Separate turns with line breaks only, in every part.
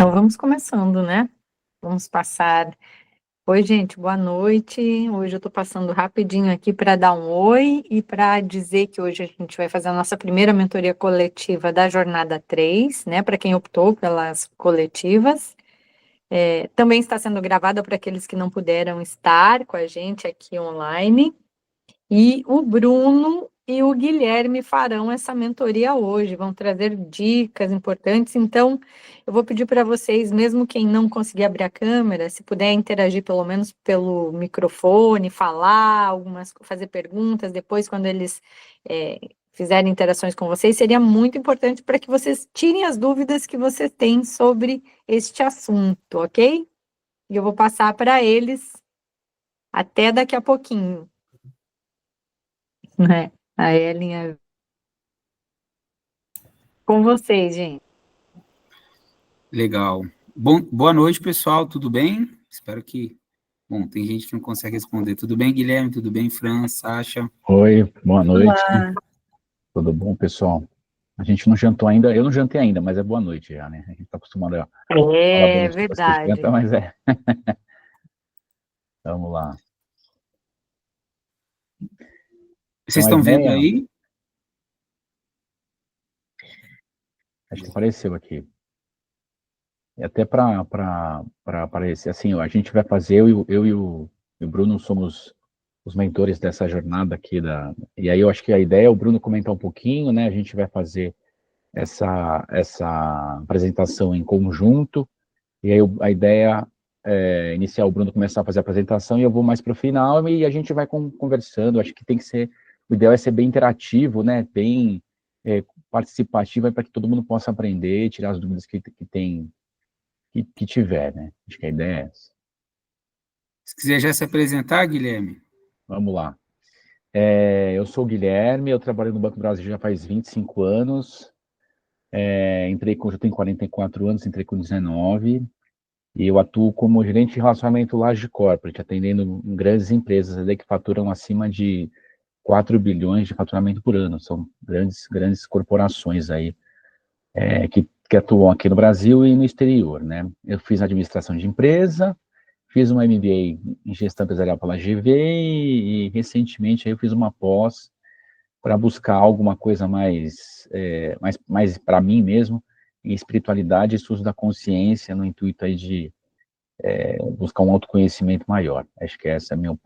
Então vamos começando, né? Vamos passar. Oi, gente, boa noite. Hoje eu estou passando rapidinho aqui para dar um oi e para dizer que hoje a gente vai fazer a nossa primeira mentoria coletiva da Jornada 3, né? Para quem optou pelas coletivas. Também está sendo gravada para aqueles que não puderam estar com a gente aqui online. E o Bruno e o Guilherme farão essa mentoria hoje, vão trazer dicas importantes. Então, eu vou pedir para vocês, mesmo quem não conseguir abrir a câmera, se puder interagir pelo menos pelo microfone, falar, fazer perguntas, depois, quando eles fizerem interações com vocês, seria muito importante para que vocês tirem as dúvidas que vocês têm sobre este assunto, ok? E eu vou passar para eles até daqui a pouquinho. Né? A Ellen com vocês, gente.
Legal. Boa noite, pessoal, tudo bem? Espero que... Bom, tem gente que não consegue responder. Tudo bem, Guilherme? Tudo bem, Fran, Sasha?
Oi, boa noite.
Olá.
Tudo bom, pessoal? A gente não jantou ainda, eu não jantei ainda, mas é boa noite já, né? A gente tá acostumado a falar das coisas que janta, mas é. Vamos lá.
Vocês estão vendo aí?
Acho que apareceu aqui. E até para aparecer, assim, a gente vai fazer, eu e o Bruno somos os mentores dessa jornada aqui e aí eu acho que a ideia é o Bruno comentar um pouquinho, né? A gente vai fazer essa apresentação em conjunto, e aí a ideia é inicial, o Bruno começar a fazer a apresentação e eu vou mais para o final e a gente vai conversando. Acho que tem que ser, o ideal é ser bem interativo, né? Bem participativo, para que todo mundo possa aprender, tirar as dúvidas que tiver, né? Acho que a ideia é essa.
Se quiser já se apresentar, Guilherme.
Vamos lá. Eu sou o Guilherme, eu trabalho no Banco do Brasil já faz 25 anos, já tenho 44 anos, entrei com 19, e eu atuo como gerente de relacionamento Laje Corporate, atendendo grandes empresas que faturam acima de 4 bilhões de faturamento por ano. São grandes corporações aí, que atuam aqui no Brasil e no exterior, né? Eu fiz administração de empresa, fiz uma MBA em gestão empresarial pela GV e recentemente aí eu fiz uma pós para buscar alguma coisa mais para mim mesmo, em espiritualidade e estudo da consciência, no intuito aí de buscar um autoconhecimento maior. Acho que essa é meu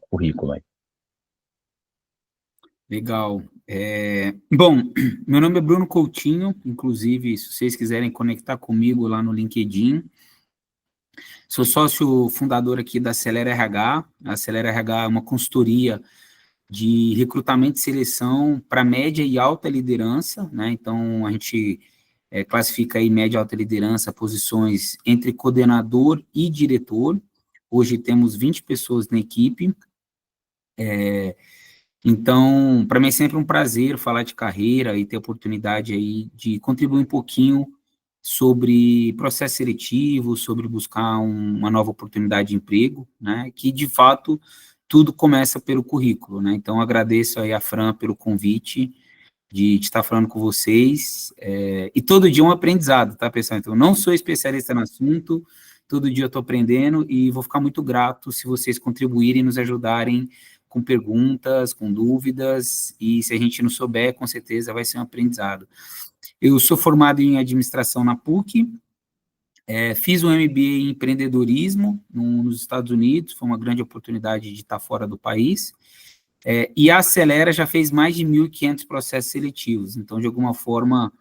currículo aí.
Legal. Bom, meu nome é Bruno Coutinho, inclusive, se vocês quiserem conectar comigo lá no LinkedIn, sou sócio fundador aqui da Acelera RH. A Acelera RH é uma consultoria de recrutamento e seleção para média e alta liderança, né? Então, a gente classifica aí média e alta liderança posições entre coordenador e diretor. Hoje temos 20 pessoas na equipe. Então, para mim é sempre um prazer falar de carreira e ter a oportunidade aí de contribuir um pouquinho sobre processo seletivo, sobre buscar uma nova oportunidade de emprego, né? Que, de fato, tudo começa pelo currículo, né? Então, agradeço aí a Fran pelo convite de estar falando com vocês, e todo dia um aprendizado, tá, pessoal? Então, eu não sou especialista no assunto, todo dia eu estou aprendendo, e vou ficar muito grato se vocês contribuírem e nos ajudarem com perguntas, com dúvidas, e se a gente não souber, com certeza vai ser um aprendizado. Eu sou formado em administração na PUC, fiz um MBA em empreendedorismo nos Estados Unidos, foi uma grande oportunidade de estar fora do país, e a Acelera já fez mais de 1.500 processos seletivos, então, de alguma forma,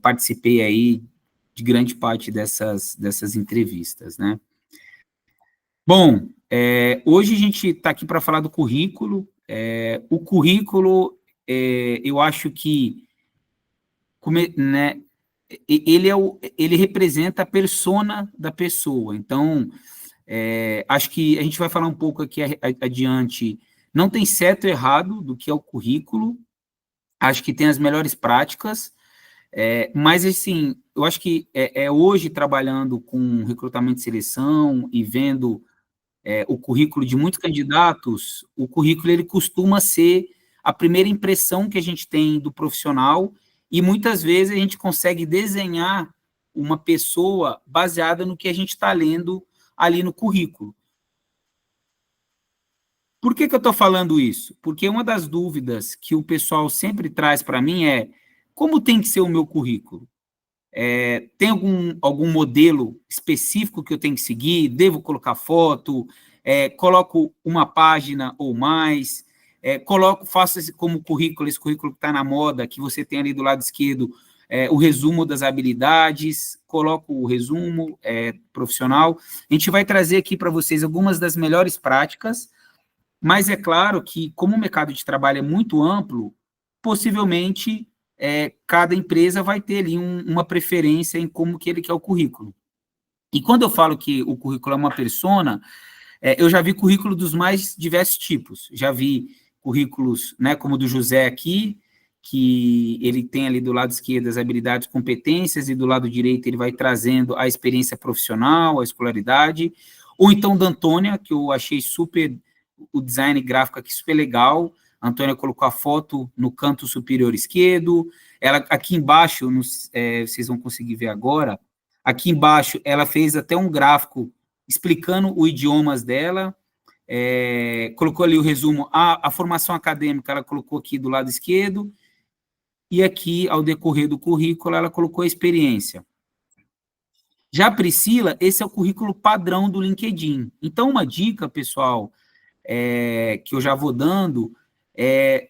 participei aí de grande parte dessas entrevistas, né? Bom, hoje a gente está aqui para falar do currículo. O currículo, eu acho que, né, ele representa a persona da pessoa, então, acho que a gente vai falar um pouco aqui adiante. Não tem certo ou errado do que é o currículo, acho que tem as melhores práticas, mas, assim, eu acho que hoje, trabalhando com recrutamento e seleção e vendo o currículo de muitos candidatos, o currículo ele costuma ser a primeira impressão que a gente tem do profissional, e muitas vezes a gente consegue desenhar uma pessoa baseada no que a gente está lendo ali no currículo. Por que eu estou falando isso? Porque uma das dúvidas que o pessoal sempre traz para mim é como tem que ser o meu currículo? Tem algum modelo específico que eu tenho que seguir? Devo colocar foto? Coloco uma página ou mais? Faço como currículo, esse currículo que está na moda, que você tem ali do lado esquerdo, o resumo das habilidades, coloco o resumo profissional. A gente vai trazer aqui para vocês algumas das melhores práticas, mas é claro que, como o mercado de trabalho é muito amplo, possivelmente cada empresa vai ter ali uma preferência em como que ele quer o currículo. E quando eu falo que o currículo é uma persona, eu já vi currículo dos mais diversos tipos. Já vi currículos, né, como o do José aqui, que ele tem ali do lado esquerdo as habilidades, competências, e do lado direito ele vai trazendo a experiência profissional, a escolaridade. Ou então da Antônia, que eu achei super, o design gráfico aqui super legal. A Antônia colocou a foto no canto superior esquerdo. Ela, aqui embaixo, vocês vão conseguir ver agora, aqui embaixo ela fez até um gráfico explicando os idiomas dela, colocou ali o resumo, a formação acadêmica ela colocou aqui do lado esquerdo, e aqui, ao decorrer do currículo, ela colocou a experiência. Já a Priscila, esse é o currículo padrão do LinkedIn. Então, uma dica, pessoal, que eu já vou dando,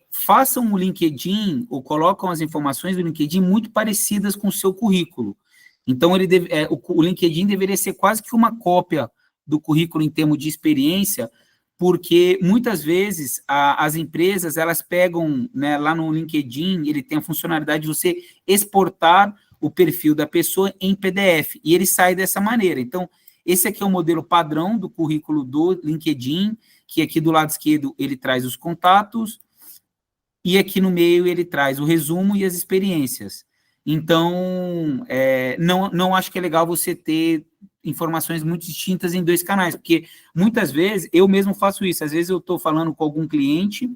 façam o LinkedIn, ou colocam as informações do LinkedIn muito parecidas com o seu currículo. Então, o LinkedIn deveria ser quase que uma cópia do currículo em termos de experiência, porque muitas vezes as empresas, elas pegam, né, lá no LinkedIn, ele tem a funcionalidade de você exportar o perfil da pessoa em PDF, e ele sai dessa maneira. Então, esse aqui é o modelo padrão do currículo do LinkedIn, que aqui do lado esquerdo ele traz os contatos, e aqui no meio ele traz o resumo e as experiências. Então, não acho que é legal você ter informações muito distintas em dois canais, porque muitas vezes eu mesmo faço isso. Às vezes eu estou falando com algum cliente,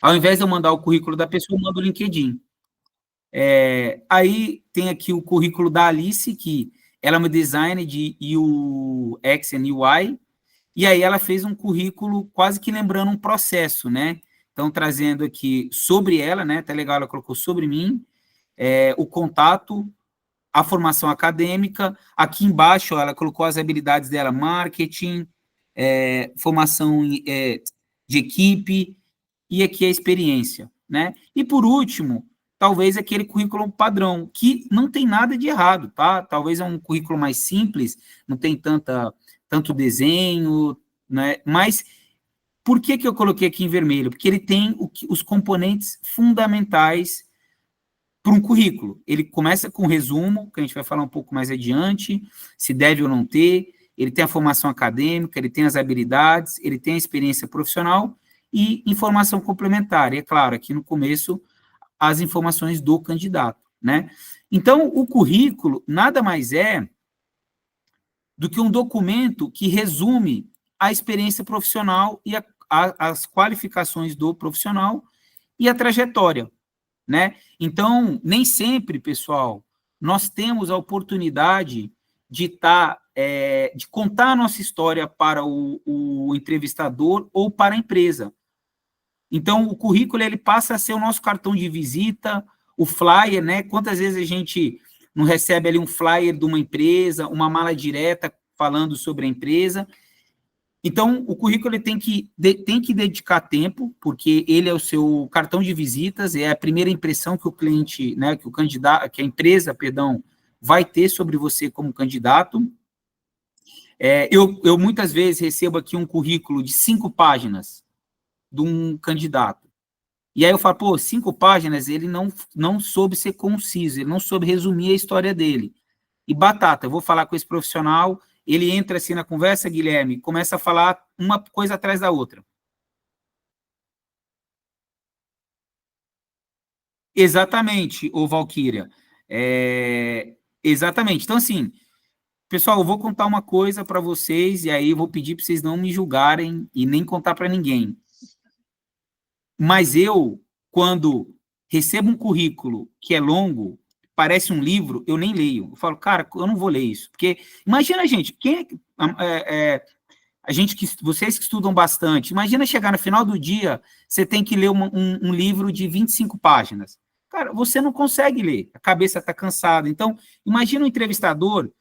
ao invés de eu mandar o currículo da pessoa, eu mando o LinkedIn. Aí tem aqui o currículo da Alice, que ela é uma designer de UX and UI, e aí ela fez um currículo quase que lembrando um processo, né? Então, trazendo aqui sobre ela, né? Tá legal, ela colocou sobre mim, o contato, a formação acadêmica. Aqui embaixo, ó, ela colocou as habilidades dela, marketing, formação de equipe, e aqui a experiência, né? E, por último, talvez aquele currículo padrão, que não tem nada de errado, tá? Talvez é um currículo mais simples, não tem tanto desenho, né? Mas por que eu coloquei aqui em vermelho? Porque ele tem os componentes fundamentais para um currículo. Ele começa com resumo, que a gente vai falar um pouco mais adiante, se deve ou não ter, ele tem a formação acadêmica, ele tem as habilidades, ele tem a experiência profissional e informação complementar. E, é claro, aqui no começo, as informações do candidato, né? Então, o currículo nada mais é do que um documento que resume a experiência profissional e as qualificações do profissional e a trajetória, né? Então, nem sempre, pessoal, nós temos a oportunidade de de contar a nossa história para o entrevistador ou para a empresa. Então, o currículo ele passa a ser o nosso cartão de visita, o flyer, né? Quantas vezes a gente não recebe ali um flyer de uma empresa, uma mala direta falando sobre a empresa? Então, o currículo ele tem que dedicar tempo, porque ele é o seu cartão de visitas, é a primeira impressão que o cliente, né, que o candidato, que a empresa, perdão, vai ter sobre você como candidato. Eu muitas vezes recebo aqui um currículo de 5 páginas de um candidato. E aí eu falo, pô, 5 páginas, ele não soube ser conciso, ele não soube resumir a história dele. E batata, eu vou falar com esse profissional, ele entra assim na conversa, Guilherme, começa a falar uma coisa atrás da outra. Exatamente, ô Valquíria. Exatamente. Então, assim, pessoal, eu vou contar uma coisa para vocês, e aí eu vou pedir para vocês não me julgarem e nem contar para ninguém. Mas eu, quando recebo um currículo que é longo, parece um livro, eu nem leio. Eu falo, cara, eu não vou ler isso. Porque, imagina, gente, vocês que estudam bastante, imagina chegar no final do dia, você tem que ler um livro de 25 páginas. Cara, você não consegue ler, a cabeça está cansada. Então, imagina um entrevistador,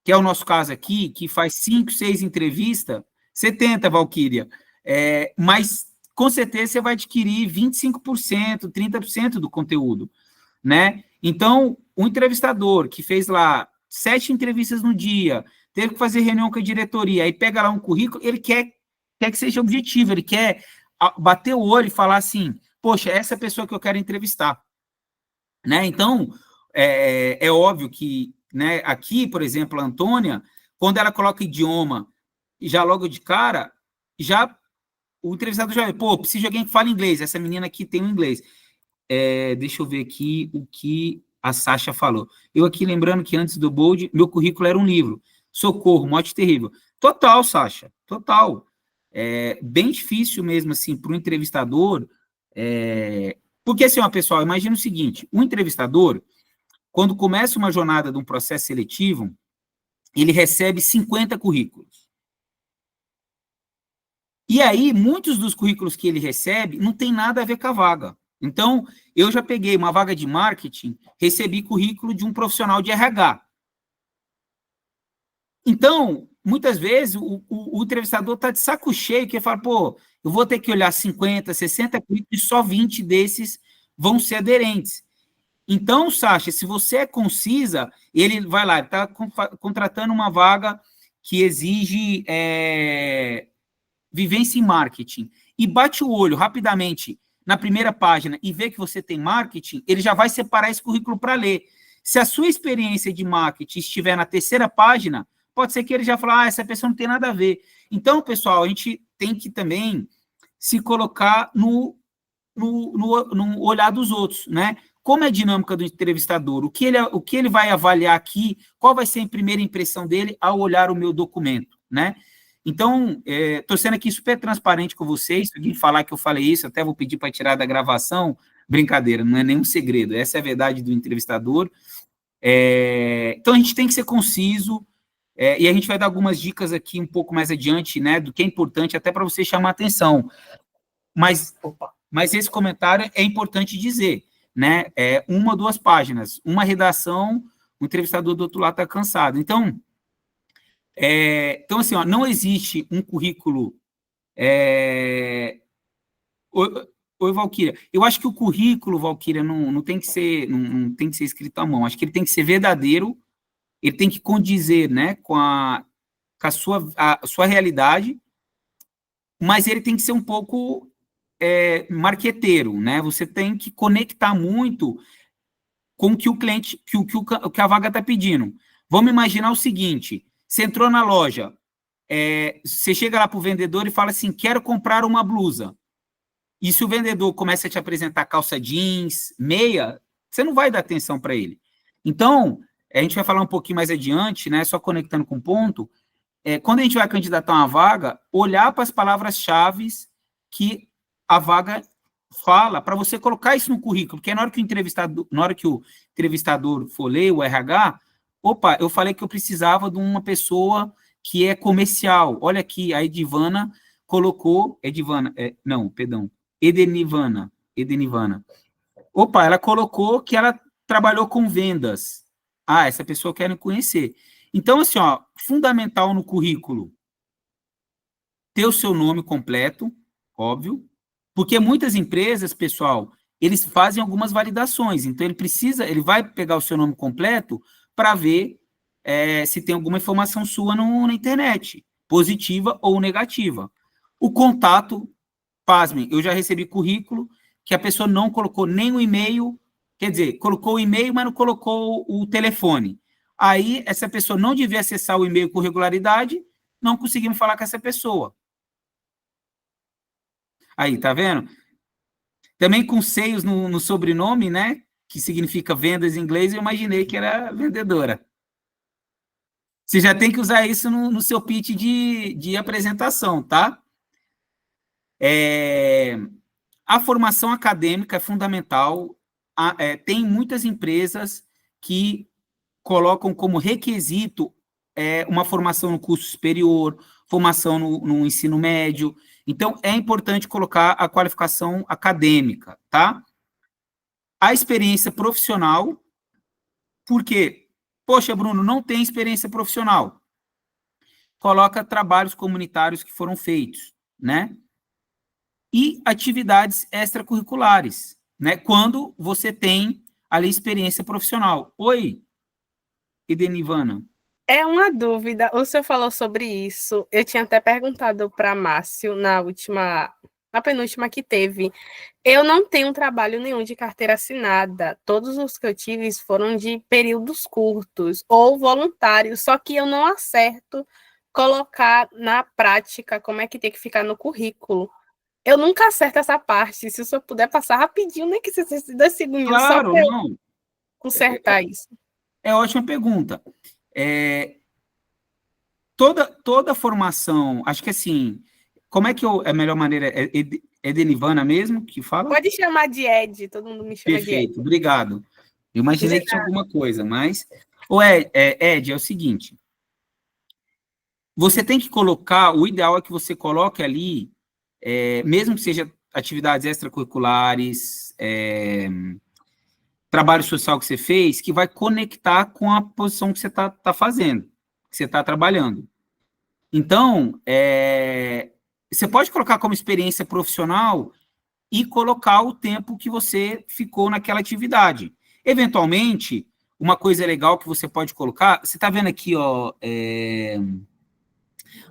que é o nosso caso aqui, que faz 5, 6 entrevistas, você tenta, Valquíria, mas com certeza você vai adquirir 25%, 30% do conteúdo, né? Então, o entrevistador que fez lá 7 entrevistas no dia, teve que fazer reunião com a diretoria, aí pega lá um currículo, ele quer que seja objetivo, ele quer bater o olho e falar assim, poxa, essa é a pessoa que eu quero entrevistar, né? Então, é óbvio que, né, aqui, por exemplo, a Antônia, quando ela coloca idioma, já logo de cara, já o entrevistador já vê, pô, preciso de alguém que fale inglês, essa menina aqui tem um inglês. Deixa eu ver aqui o que a Sasha falou. Eu aqui lembrando que antes do Bold, meu currículo era um livro. Socorro, morte terrível. Total, Sasha, total. Bem difícil mesmo, assim, para o entrevistador. Porque, assim, ó, pessoal, imagina o seguinte, o entrevistador, quando começa uma jornada de um processo seletivo, ele recebe 50 currículos. E aí, muitos dos currículos que ele recebe não tem nada a ver com a vaga. Então, eu já peguei uma vaga de marketing, recebi currículo de um profissional de RH. Então, muitas vezes, o entrevistador está de saco cheio, que fala, pô, eu vou ter que olhar 50, 60 currículos e só 20 desses vão ser aderentes. Então, Sasha, se você é concisa, ele vai lá, está contratando uma vaga que exige vivência em marketing, e bate o olho rapidamente na primeira página e vê que você tem marketing, ele já vai separar esse currículo para ler. Se a sua experiência de marketing estiver na terceira página, pode ser que ele já fale, essa pessoa não tem nada a ver. Então, pessoal, a gente tem que também se colocar no olhar dos outros, né? Como é a dinâmica do entrevistador? O que ele vai avaliar aqui? Qual vai ser a primeira impressão dele ao olhar o meu documento, né? Então, estou sendo aqui super transparente com vocês. Se alguém falar que eu falei isso, até vou pedir para tirar da gravação. Brincadeira, não é nenhum segredo. Essa é a verdade do entrevistador. Então, a gente tem que ser conciso, e a gente vai dar algumas dicas aqui um pouco mais adiante, né, do que é importante, até para você chamar atenção. Mas esse comentário é importante dizer, né? 1 ou 2 páginas, uma redação, o entrevistador do outro lado está cansado. Então, assim, ó, não existe um currículo. Oi, Valquíria. Eu acho que o currículo, Valquíria, não tem que ser, não tem que ser escrito à mão. Acho que ele tem que ser verdadeiro, ele tem que condizer, né, com a sua realidade, mas ele tem que ser um pouco marqueteiro, né? Você tem que conectar muito com o que o cliente, o que a vaga está pedindo. Vamos imaginar o seguinte: você entrou na loja, você chega lá para o vendedor e fala assim, quero comprar uma blusa. E se o vendedor começa a te apresentar calça jeans, meia, você não vai dar atenção para ele. Então, a gente vai falar um pouquinho mais adiante, né, só conectando com o ponto, quando a gente vai candidatar uma vaga, olhar para as palavras-chave que a vaga fala, para você colocar isso no currículo, porque na hora que o entrevistador for ler o RH, opa, eu falei que eu precisava de uma pessoa que é comercial. Olha aqui, a Edivana colocou, Edenivana. Opa, ela colocou que ela trabalhou com vendas. Essa pessoa quer me conhecer. Então, assim, ó, fundamental no currículo, ter o seu nome completo, óbvio, porque muitas empresas, pessoal, eles fazem algumas validações, então ele vai pegar o seu nome completo para ver se tem alguma informação sua na internet, positiva ou negativa. O contato, pasmem, eu já recebi currículo que a pessoa não colocou nem o e-mail, quer dizer, colocou o e-mail, mas não colocou o telefone. Aí, essa pessoa não devia acessar o e-mail com regularidade, não conseguimos falar com essa pessoa. Aí, tá vendo? Também com seios no sobrenome, né? Que significa vendas em inglês, eu imaginei que era vendedora. Você já tem que usar isso no seu pitch de apresentação, tá? A formação acadêmica é fundamental. Tem muitas empresas que colocam como requisito uma formação no curso superior, formação no ensino médio. Então, é importante colocar a qualificação acadêmica, tá? A experiência profissional, porque, poxa, Bruno, não tem experiência profissional. Coloca trabalhos comunitários que foram feitos, né? E atividades extracurriculares, né? Quando você tem ali experiência profissional. Oi, Edenivana.
É uma dúvida. O senhor falou sobre isso. Eu tinha até perguntado para Márcio na penúltima que teve. Eu não tenho trabalho nenhum de carteira assinada. Todos os que eu tive foram de períodos curtos ou voluntários, só que eu não acerto colocar na prática como é que tem que ficar no currículo. Eu nunca acerto essa parte. Se o senhor puder passar rapidinho, nem que seja 2 segundinhos, só
Claro,
para eu
não.
consertar isso.
É ótima pergunta. Toda formação, acho que assim, como é que a melhor maneira é Edenivana mesmo que fala?
Pode chamar de Ed, todo mundo me chama de Ed.
Perfeito, obrigado. Eu imaginei que tinha alguma coisa, mas... Ed, é o seguinte, você tem que colocar, o ideal é que você coloque ali, mesmo que seja atividades extracurriculares, trabalho social que você fez, que vai conectar com a posição que você está fazendo, que você está trabalhando. Então, você pode colocar como experiência profissional e colocar o tempo que você ficou naquela atividade. Eventualmente, uma coisa legal que você pode colocar, você está vendo aqui, ó,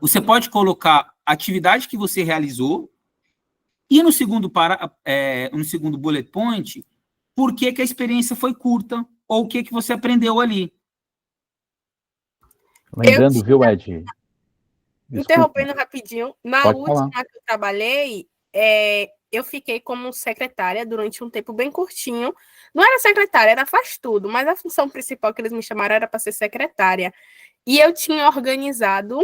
você pode colocar a atividade que você realizou e no segundo bullet point, por que a experiência foi curta ou o que você aprendeu ali.
Lembrando, viu, Ed?
Interrompendo rapidinho, na
Pode
última
falar.
que eu trabalhei, eu fiquei como secretária durante um tempo bem curtinho. Não era secretária, era faz tudo, mas a função principal que eles me chamaram era para ser secretária. E eu tinha organizado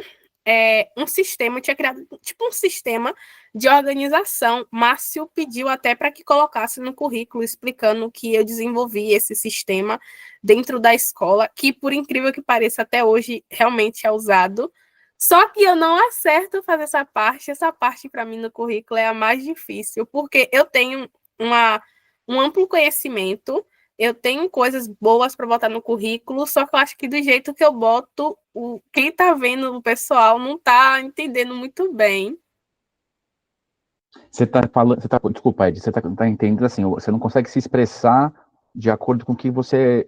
um sistema, eu tinha criado tipo um sistema de organização. Márcio pediu até para que colocasse no currículo, explicando que eu desenvolvi esse sistema dentro da escola, que, por incrível que pareça, até hoje realmente é usado. Só que eu não acerto fazer essa parte para mim no currículo é a mais difícil, porque eu tenho um amplo conhecimento, eu tenho coisas boas para botar no currículo, só que eu acho que do jeito que eu boto, quem está vendo o pessoal não está entendendo muito bem.
Você está falando, desculpa, Ed, você tá entendendo assim, você não consegue se expressar de acordo com o que você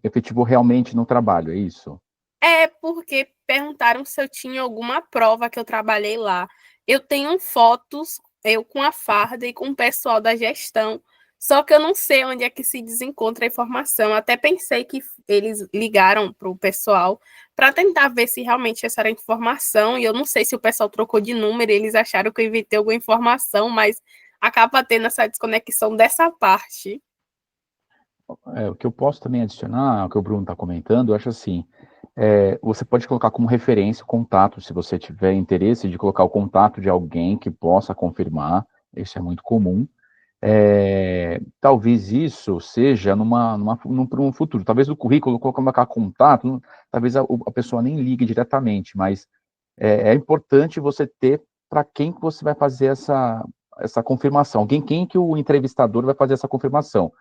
efetivou realmente no trabalho, é isso?
É porque perguntaram se eu tinha alguma prova que eu trabalhei lá. Eu tenho fotos, eu com a farda e com o pessoal da gestão, só que eu não sei onde é que se desencontra a informação. Até pensei que eles ligaram para o pessoal para tentar ver se realmente essa era a informação, e eu não sei se o pessoal trocou de número, eles acharam que eu inventei alguma informação, mas acaba tendo essa desconexão dessa parte.
O que eu posso também adicionar, o que o Bruno está comentando, eu acho assim, você pode colocar como referência o contato, se você tiver interesse de colocar o contato de alguém que possa confirmar, isso é muito comum. Talvez isso seja num futuro, talvez no currículo, colocar contato, talvez a pessoa nem ligue diretamente, mas é importante você ter para quem que você vai fazer essa confirmação, quem que o entrevistador vai fazer essa confirmação.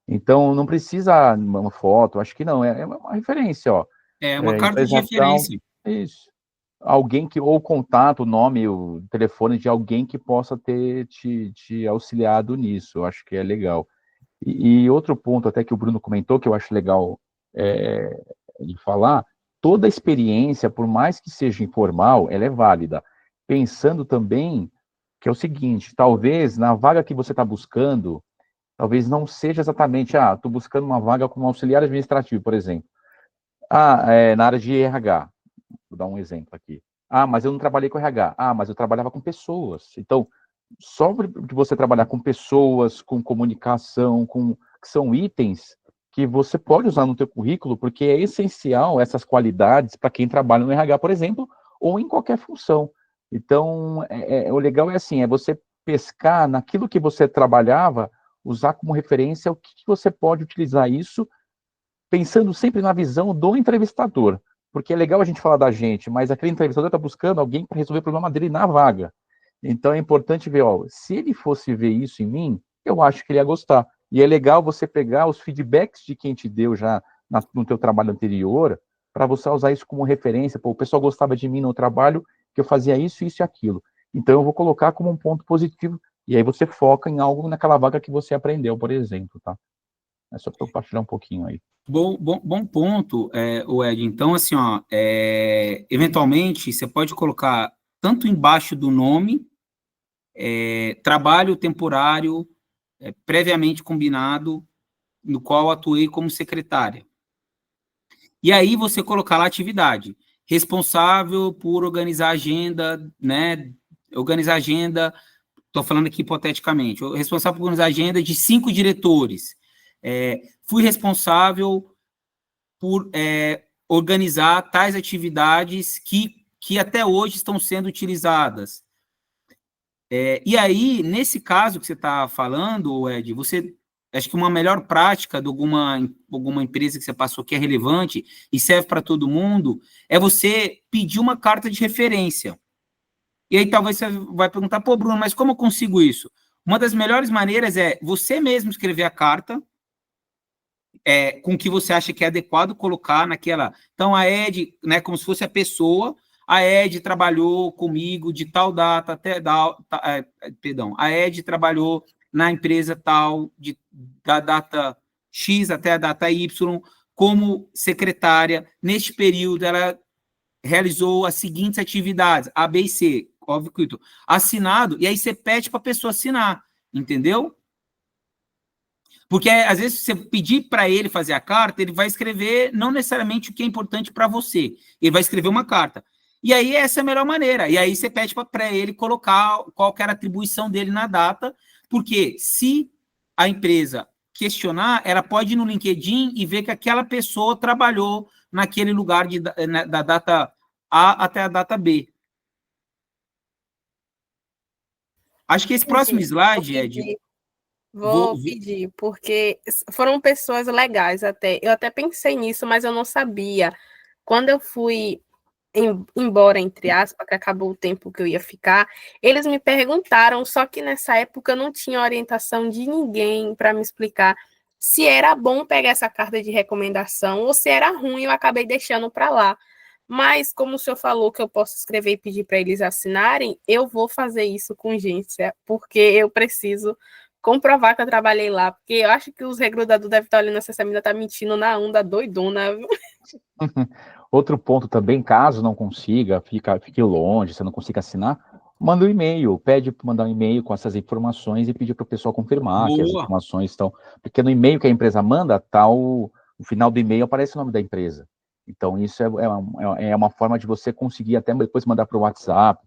Então, não precisa uma foto, acho que não, é uma referência, ó.
É uma carta de
Empresa tal,
referência.
isso. Alguém que, ou contato, o nome, o telefone de alguém que possa ter te auxiliado nisso, eu acho que é legal. E outro ponto até que o Bruno comentou, que eu acho legal de falar, toda experiência, por mais que seja informal, ela é válida. Pensando também que é o seguinte, talvez na vaga que você está buscando, talvez não seja exatamente, estou buscando uma vaga como auxiliar administrativo, por exemplo. Na área de RH, vou dar um exemplo aqui. Mas eu não trabalhei com RH. Mas eu trabalhava com pessoas. Então, só de você trabalhar com pessoas, com comunicação, que são itens que você pode usar no teu currículo, porque é essencial essas qualidades para quem trabalha no RH, por exemplo, ou em qualquer função. Então, o legal é assim, é você pescar naquilo que você trabalhava, usar como referência o que você pode utilizar isso pensando sempre na visão do entrevistador, porque é legal a gente falar da gente, mas aquele entrevistador está buscando alguém para resolver o problema dele na vaga. Então é importante ver, ó, se ele fosse ver isso em mim, eu acho que ele ia gostar. E é legal você pegar os feedbacks de quem te deu já no teu trabalho anterior, para você usar isso como referência. Pô, o pessoal gostava de mim no trabalho, que eu fazia isso, isso e aquilo. Então eu vou colocar como um ponto positivo, e aí você foca em algo naquela vaga que você aprendeu, por exemplo, tá? É só para eu compartilhar um pouquinho aí.
Bom ponto, o Ed. Então, assim, ó, eventualmente, você pode colocar tanto embaixo do nome, trabalho temporário, previamente combinado, no qual atuei como secretária. E aí você colocar lá atividade, responsável por organizar a agenda, né? Organizar a agenda, estou falando aqui hipoteticamente, responsável por organizar a agenda de 5 diretores. Fui responsável por organizar tais atividades que até hoje estão sendo utilizadas. E aí, nesse caso que você está falando, Ed, acho que uma melhor prática de alguma empresa que você passou que é relevante e serve para todo mundo é você pedir uma carta de referência. E aí talvez você vai perguntar, pô, Bruno, mas como eu consigo isso? Uma das melhores maneiras é você mesmo escrever a carta, com o que você acha que é adequado colocar naquela... Então, a Ed, né, como se fosse a pessoa, a Ed trabalhou comigo de tal data até... a Ed trabalhou na empresa tal, da data X até a data Y, como secretária. Neste período, ela realizou as seguintes atividades, A, B e C, óbvio que assinado, e aí você pede para a pessoa assinar, entendeu? Porque, às vezes, se você pedir para ele fazer a carta, ele vai escrever não necessariamente o que é importante para você. Ele vai escrever uma carta. E aí, essa é a melhor maneira. E aí, você pede para ele colocar qual que era a atribuição dele na data, porque se a empresa questionar, ela pode ir no LinkedIn e ver que aquela pessoa trabalhou naquele lugar da data A até a data B. Acho que esse próximo slide, Ed...
Vou pedir, porque foram pessoas legais até. Eu até pensei nisso, mas eu não sabia. Quando eu fui embora, entre aspas, que acabou o tempo que eu ia ficar, eles me perguntaram, só que nessa época eu não tinha orientação de ninguém para me explicar se era bom pegar essa carta de recomendação ou se era ruim, eu acabei deixando para lá. Mas, como o senhor falou que eu posso escrever e pedir para eles assinarem, eu vou fazer isso com urgência, porque eu preciso comprovar que eu trabalhei lá, porque eu acho que os recrutadores devem estar olhando essa menina, tá mentindo na onda doidona, viu?
Outro ponto também, caso não consiga, fique longe, você não consiga assinar, manda um e-mail, pede para mandar um e-mail com essas informações e pedir para o pessoal confirmar que as informações estão... Porque no e-mail que a empresa manda, no final do e-mail aparece o nome da empresa. Então, isso é uma forma de você conseguir até depois mandar para o WhatsApp.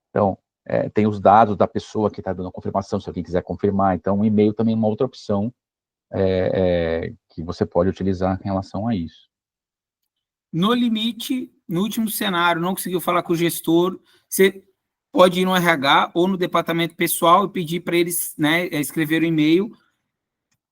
Então, tem os dados da pessoa que está dando a confirmação, se alguém quiser confirmar. Então, o e-mail também é uma outra opção que você pode utilizar em relação a isso.
No limite, no último cenário, não conseguiu falar com o gestor, você pode ir no RH ou no departamento pessoal e pedir para eles, né, escrever um e-mail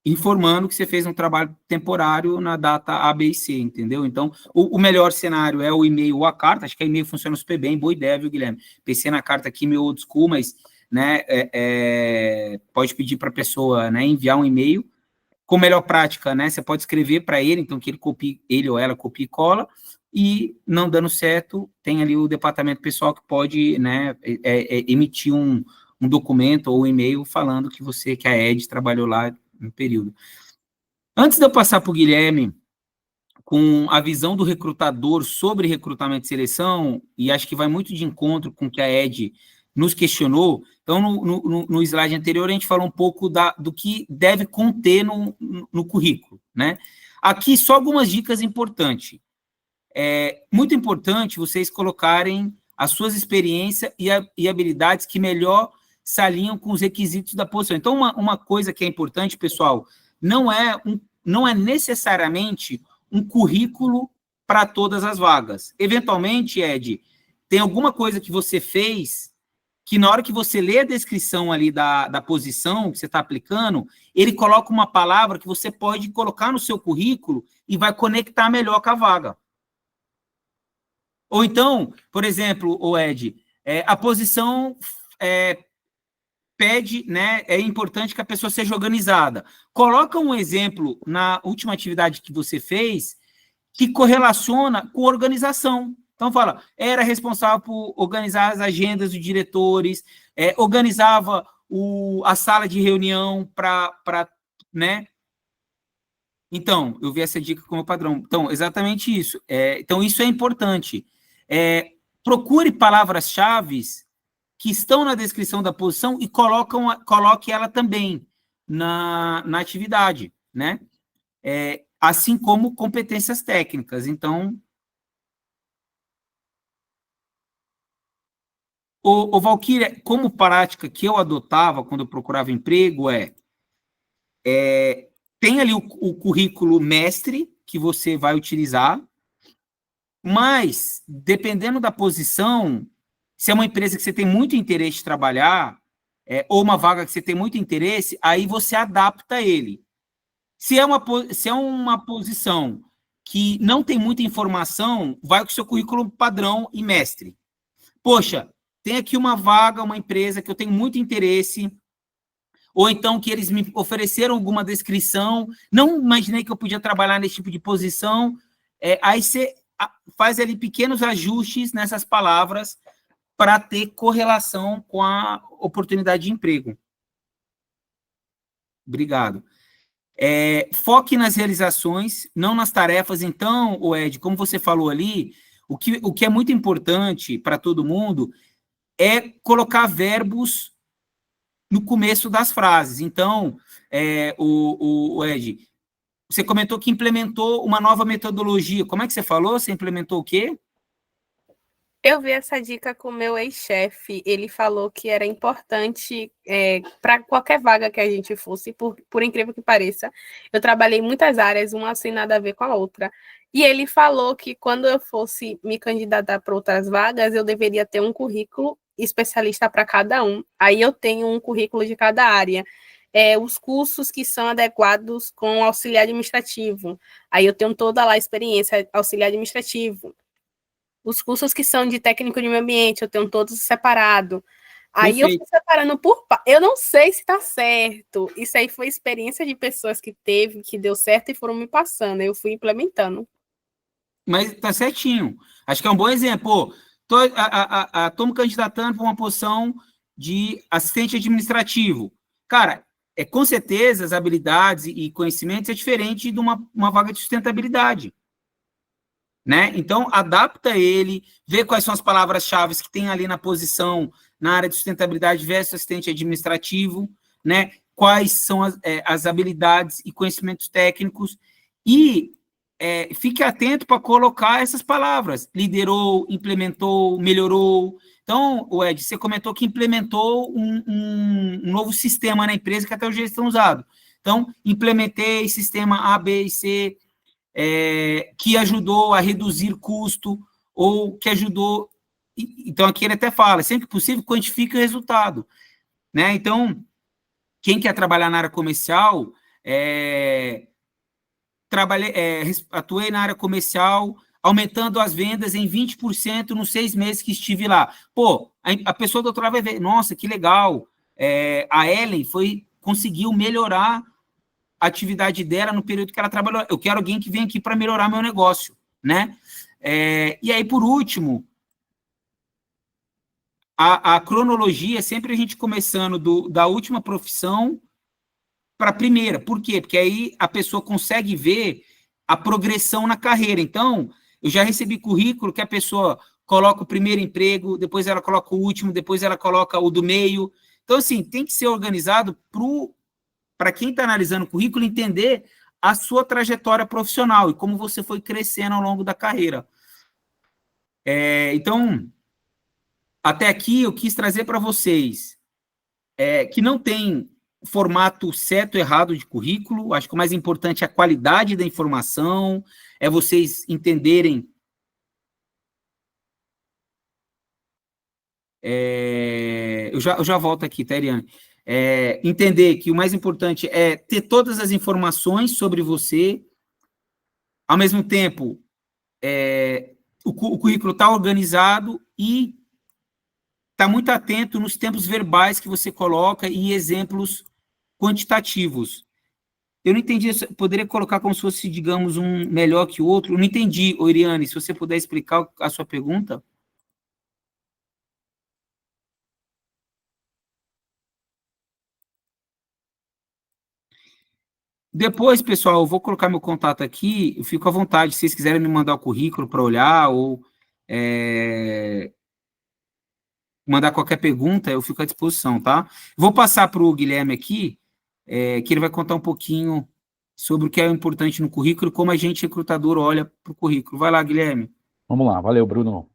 informando que você fez um trabalho temporário na data A, B e C, entendeu? Então, o melhor cenário é o e-mail ou a carta. Acho que a e-mail funciona super bem, boa ideia, viu, Guilherme? Pensei na carta aqui, meio old school, mas, né, pode pedir para a pessoa, né, enviar um e-mail. Com melhor prática, né, você pode escrever para ele, então que ele ou ela copie e cola, e não dando certo, tem ali o departamento pessoal que pode, né, emitir um documento ou um e-mail falando que a Ed trabalhou lá no período. Antes de eu passar para o Guilherme, com a visão do recrutador sobre recrutamento e seleção, e acho que vai muito de encontro com o que a Ed nos questionou. Então, no slide anterior, a gente falou um pouco do que deve conter no currículo, né? Aqui, só algumas dicas importantes. É muito importante vocês colocarem as suas experiências e habilidades que melhor se alinham com os requisitos da posição. Então, uma coisa que é importante, pessoal, não é necessariamente um currículo para todas as vagas. Eventualmente, Ed, tem alguma coisa que você fez que na hora que você lê a descrição ali da posição que você está aplicando, ele coloca uma palavra que você pode colocar no seu currículo e vai conectar melhor com a vaga. Ou então, por exemplo, o Ed, a posição pede, né, é importante que a pessoa seja organizada. Coloca um exemplo na última atividade que você fez que correlaciona com organização. Então, fala, era responsável por organizar as agendas dos diretores, organizava a sala de reunião para, né? Então, eu vi essa dica como padrão. Então, exatamente isso. Então, isso é importante. Procure palavras-chave que estão na descrição da posição e coloque ela também na atividade, né? Assim como competências técnicas. Então, o Valquíria, como prática que eu adotava quando eu procurava emprego tem ali o currículo mestre que você vai utilizar, mas, dependendo da posição, se é uma empresa que você tem muito interesse de trabalhar, ou uma vaga que você tem muito interesse, aí você adapta ele. Se é uma posição que não tem muita informação, vai com o seu currículo padrão e mestre. Poxa, tem aqui uma vaga, uma empresa que eu tenho muito interesse, ou então que eles me ofereceram alguma descrição, não imaginei que eu podia trabalhar nesse tipo de posição, aí você faz ali pequenos ajustes nessas palavras para ter correlação com a oportunidade de emprego. Obrigado. Foque nas realizações, não nas tarefas. Então, Ed, como você falou ali, o que é muito importante para todo mundo é colocar verbos no começo das frases. Então, Ed, você comentou que implementou uma nova metodologia. Como é que você falou? Você implementou o quê?
Eu vi essa dica com o meu ex-chefe. Ele falou que era importante para qualquer vaga que a gente fosse, por incrível que pareça. Eu trabalhei em muitas áreas, uma sem nada a ver com a outra. E ele falou que quando eu fosse me candidatar para outras vagas, eu deveria ter um currículo especialista para cada um. Aí eu tenho um currículo de cada área. Os cursos que são adequados com auxiliar administrativo. Aí eu tenho toda lá a experiência auxiliar administrativo. Os cursos que são de técnico de meio ambiente, eu tenho todos separado. Aí eu fui separando eu não sei se está certo. Isso aí foi experiência de pessoas que deu certo e foram me passando. Eu fui implementando.
Mas tá certinho. Acho que é um bom exemplo. Estou me candidatando para uma posição de assistente administrativo. Cara, com certeza as habilidades e conhecimentos é diferente de uma vaga de sustentabilidade. Né? Então, adapta ele, vê quais são as palavras-chave que tem ali na posição, na área de sustentabilidade versus assistente administrativo, né? Quais são as habilidades e conhecimentos técnicos, e fique atento para colocar essas palavras, liderou, implementou, melhorou. Então, Ed, você comentou que implementou um novo sistema na empresa que até hoje eles estão usando. Então, implementei sistema A, B e C, que ajudou a reduzir custo, ou que ajudou... Então, aqui ele até fala, sempre que possível, quantifique o resultado. Né? Então, quem quer trabalhar na área comercial, atuei na área comercial, aumentando as vendas em 20% nos 6 meses que estive lá. Pô, a pessoa do outro lado vai ver, nossa, que legal, a Ellen conseguiu melhorar a atividade dela no período que ela trabalhou. Eu quero alguém que venha aqui para melhorar meu negócio, né? E aí, por último, a cronologia, sempre a gente começando da última profissão para a primeira. Por quê? Porque aí a pessoa consegue ver a progressão na carreira. Então, eu já recebi currículo que a pessoa coloca o primeiro emprego, depois ela coloca o último, depois ela coloca o do meio. Então, assim, tem que ser organizado para quem está analisando o currículo, entender a sua trajetória profissional e como você foi crescendo ao longo da carreira. Então, até aqui eu quis trazer para vocês que não tem formato certo ou errado de currículo. Acho que o mais importante é a qualidade da informação, é vocês entenderem eu já volto aqui, tá, Ariane? Entender que o mais importante é ter todas as informações sobre você, ao mesmo tempo, o currículo está organizado e está muito atento nos tempos verbais que você coloca e exemplos quantitativos. Eu não entendi, poderia colocar como se fosse, digamos, um melhor que o outro? Eu não entendi, Oriane, se você puder explicar a sua pergunta. Depois, pessoal, eu vou colocar meu contato aqui, eu fico à vontade, se vocês quiserem me mandar o currículo para olhar, ou mandar qualquer pergunta, eu fico à disposição, tá? Vou passar para o Guilherme aqui, que ele vai contar um pouquinho sobre o que é importante no currículo, como a gente, recrutador, olha para o currículo. Vai lá, Guilherme.
Vamos lá, valeu, Bruno.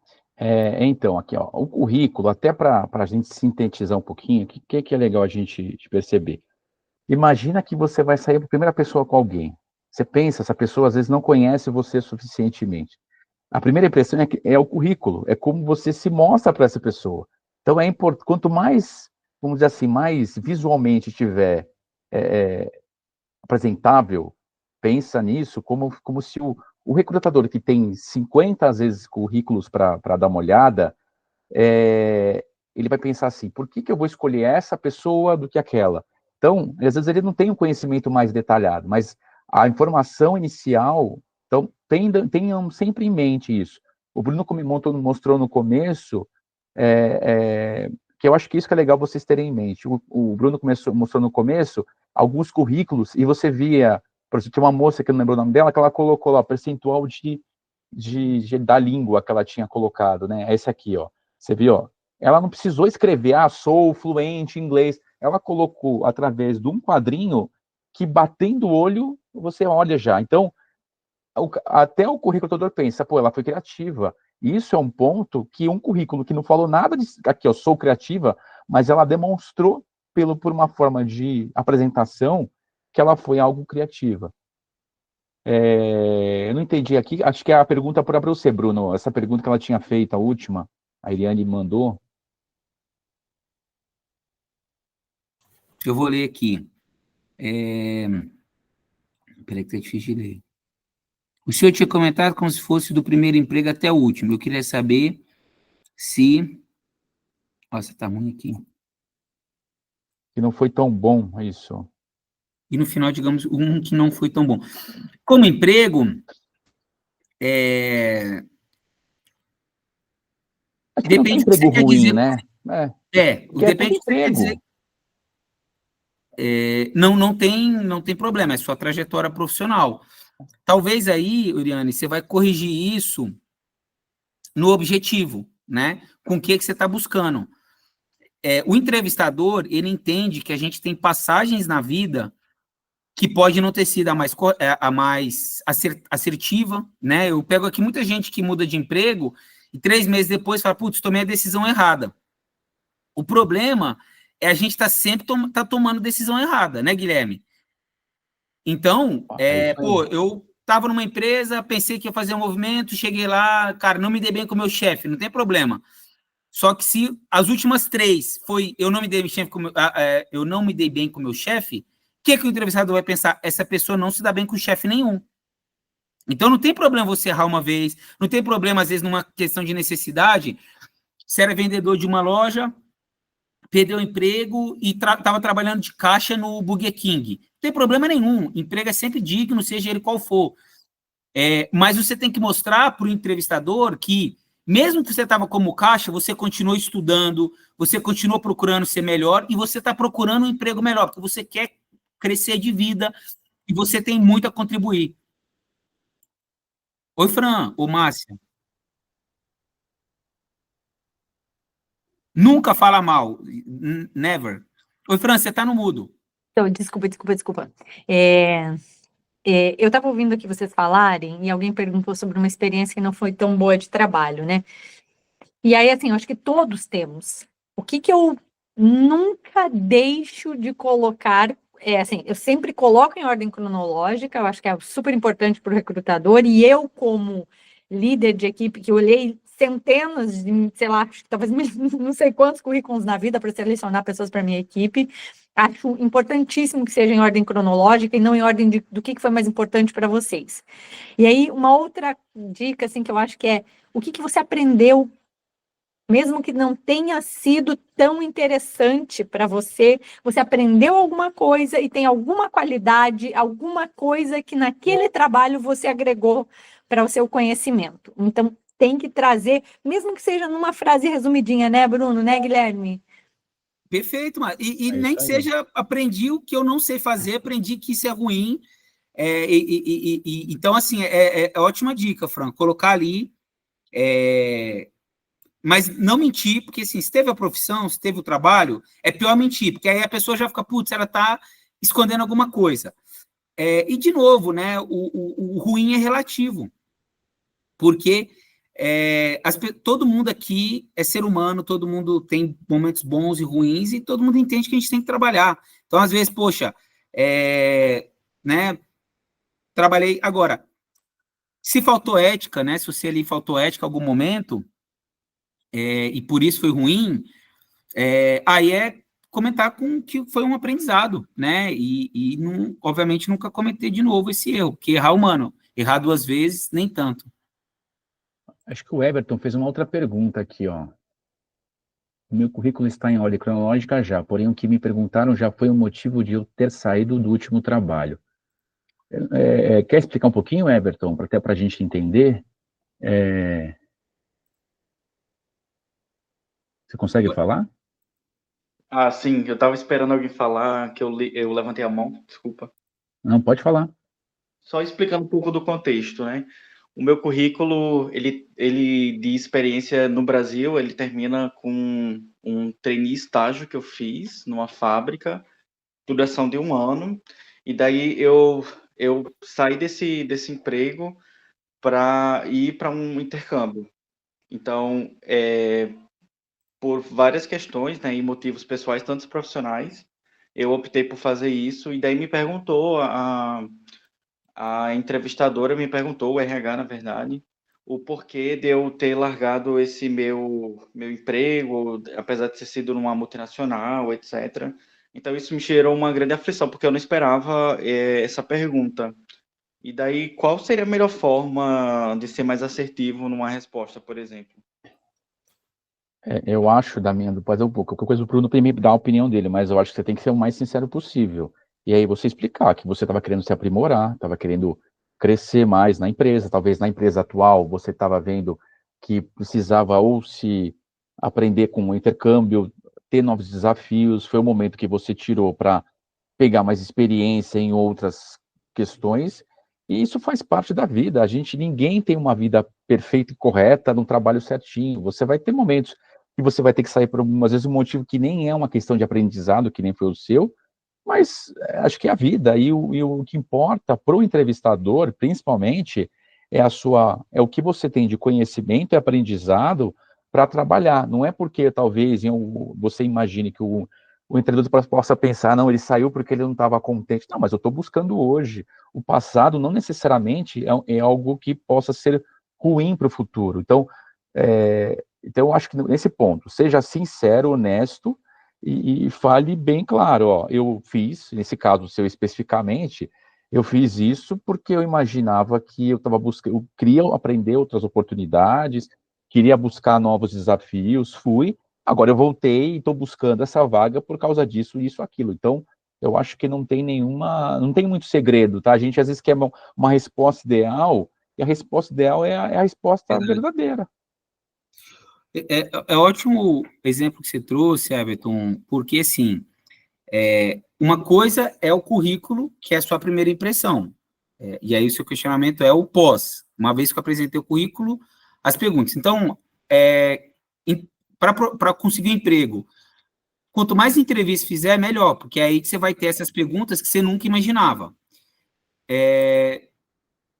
Então, aqui, ó, o currículo, até para a gente sintetizar um pouquinho, o que é legal a gente perceber? Imagina que você vai sair para primeira pessoa com alguém. Você pensa, essa pessoa às vezes não conhece você suficientemente. A primeira impressão é o currículo, é como você se mostra para essa pessoa. Então, é importante, quanto mais, vamos dizer assim, mais visualmente tiver apresentável, pensa nisso como se o recrutador que tem 50, às vezes, currículos para dar uma olhada, ele vai pensar assim, por que eu vou escolher essa pessoa do que aquela? Então, às vezes ele não tem um conhecimento mais detalhado, mas a informação inicial, então, tenham sempre em mente isso. O Bruno mostrou no começo, que eu acho que isso que é legal vocês terem em mente. O Bruno mostrou no começo alguns currículos, e você via, por exemplo, tinha uma moça que eu não lembro o nome dela, que ela colocou lá, percentual da língua que ela tinha colocado, né? É esse aqui, ó. Você viu, ó. Ela não precisou escrever, sou fluente em inglês. Ela colocou através de um quadrinho que, batendo o olho, você olha já. Então, até o currículo pensa, pô, ela foi criativa. Isso é um ponto que um currículo que não falou nada de, aqui, eu sou criativa, mas ela demonstrou por uma forma de apresentação que ela foi algo criativa. Eu não entendi aqui, acho que é a pergunta para você, Bruno, essa pergunta que ela tinha feito, a última, a Iriane mandou.
Eu vou ler aqui. Peraí que tá difícil de ler. O senhor tinha comentado como se fosse do primeiro emprego até o último. Eu queria saber se... Nossa, tá ruim aqui.
Que não foi tão bom isso.
E no final, digamos, um que não foi tão bom. Como emprego, depende do que você quer dizer.
Né?
Depende do que você quer dizer. Não tem problema, é sua trajetória profissional. Talvez aí, Uriane, você vai corrigir isso no objetivo, né? Com o que você está buscando. O entrevistador, ele entende que a gente tem passagens na vida que pode não ter sido a mais assertiva, né? Eu pego aqui muita gente que muda de emprego e 3 meses depois fala, putz, tomei a decisão errada. O problema é a gente sempre tomando decisão errada, né, Guilherme? Então, eu estava numa empresa, pensei que ia fazer um movimento, cheguei lá, cara, não me dei bem com o meu chefe, não tem problema. Só que se as últimas 3 foi eu não me dei bem com o meu chefe, o que o entrevistador vai pensar? Essa pessoa não se dá bem com o chefe nenhum. Então, não tem problema você errar uma vez, não tem problema, às vezes, numa questão de necessidade. Você era vendedor de uma loja, perdeu o emprego e estava trabalhando de caixa no Burger King. Não tem problema nenhum, emprego é sempre digno, seja ele qual for. Mas você tem que mostrar para o entrevistador que, mesmo que você estava como caixa, você continuou estudando, você continuou procurando ser melhor e você está procurando um emprego melhor, porque você quer crescer de vida e você tem muito a contribuir. Oi, Fran, ou Márcia. Nunca fala mal, never. Oi, Fran, você está no mudo.
Então, desculpa. Eu estava ouvindo aqui vocês falarem e alguém perguntou sobre uma experiência que não foi tão boa de trabalho, né? E aí, assim, eu acho que todos temos. O que eu nunca deixo de colocar assim, eu sempre coloco em ordem cronológica, eu acho que é super importante para o recrutador, e eu, como líder de equipe, que olhei centenas de, sei lá, talvez não sei quantos currículos na vida para selecionar pessoas para minha equipe. Acho importantíssimo que seja em ordem cronológica e não em ordem do que foi mais importante para vocês. E aí, uma outra dica, assim, que eu acho que é o que você aprendeu, mesmo que não tenha sido tão interessante para você, você aprendeu alguma coisa e tem alguma qualidade, alguma coisa que naquele trabalho você agregou para o seu conhecimento. Então, tem que trazer, mesmo que seja numa frase resumidinha, né, Bruno, né, Guilherme?
Perfeito, mas e
É
nem que
isso aí.
seja aprendi o que eu não sei fazer, aprendi que isso é ruim. Então, assim, é ótima dica, Fran, colocar ali, mas não mentir, porque assim, se teve a profissão, se teve o trabalho, é pior mentir, porque aí a pessoa já fica, putz, ela está escondendo alguma coisa. E, de novo, né, o ruim é relativo, porque todo mundo aqui é ser humano, todo mundo tem momentos bons e ruins, e todo mundo entende que a gente tem que trabalhar. Então, às vezes, poxa, né, trabalhei. Agora, se faltou ética, né, se você ali faltou ética em algum momento, e por isso foi ruim, aí comentar com que foi um aprendizado, né, e não, obviamente nunca cometer de novo esse erro, porque errar é humano, errar 2 vezes, nem tanto.
Acho que o Everton fez uma outra pergunta aqui, ó. O meu currículo está em ordem cronológica já, porém o que me perguntaram já foi o motivo de eu ter saído do último trabalho. Quer explicar um pouquinho, Everton, até para a gente entender? Você consegue falar?
Ah, sim, eu estava esperando alguém falar, que eu levantei a mão, desculpa.
Não, pode falar.
Só explicando um pouco do contexto, né? O meu currículo, ele de experiência no Brasil, ele termina com um trainee estágio que eu fiz numa fábrica, duração de 1 ano, e daí eu saí desse emprego para ir para um intercâmbio. Então, por várias questões, né, e motivos pessoais, tantos profissionais, eu optei por fazer isso, e daí me perguntou, a entrevistadora me perguntou, o RH, na verdade, o porquê de eu ter largado esse meu emprego, apesar de ter sido numa multinacional, etc. Então, isso me gerou uma grande aflição, porque eu não esperava essa pergunta. E daí, qual seria a melhor forma de ser mais assertivo numa resposta, por exemplo?
Eu acho, depois qualquer coisa o Bruno primeiro dá a opinião dele, mas eu acho que você tem que ser o mais sincero possível. E aí você explicar que você estava querendo se aprimorar, estava querendo crescer mais na empresa, talvez na empresa atual você estava vendo que precisava ou se aprender com o intercâmbio, ter novos desafios, foi o momento que você tirou para pegar mais experiência em outras questões, e isso faz parte da vida. Ninguém tem uma vida perfeita e correta num trabalho certinho. Você vai ter momentos que você vai ter que sair por, às vezes, um motivo que nem é uma questão de aprendizado, que nem foi o seu, mas acho que é a vida, e o que importa para o entrevistador, principalmente, é o que você tem de conhecimento e aprendizado para trabalhar. Não é porque, talvez, você imagine que o empreendedor possa pensar, não, ele saiu porque ele não estava contente. Não, mas eu estou buscando hoje. O passado não necessariamente é algo que possa ser ruim para o futuro. Então, eu acho que nesse ponto, seja sincero, honesto e fale bem claro, ó, eu fiz, nesse caso seu especificamente, eu fiz isso porque eu imaginava que eu estava buscando, eu queria aprender outras oportunidades, queria buscar novos desafios, agora eu voltei e estou buscando essa vaga por causa disso, isso, aquilo. Então, eu acho que não tem muito segredo, tá? A gente às vezes quer uma resposta ideal, e a resposta ideal é a resposta verdadeira.
É ótimo exemplo que você trouxe, Everton, porque, assim, uma coisa é o currículo, que é a sua primeira impressão, e aí o seu questionamento é o pós. Uma vez que eu apresentei o currículo, as perguntas. Então, para conseguir um emprego, quanto mais entrevistas fizer, melhor, porque é aí que você vai ter essas perguntas que você nunca imaginava.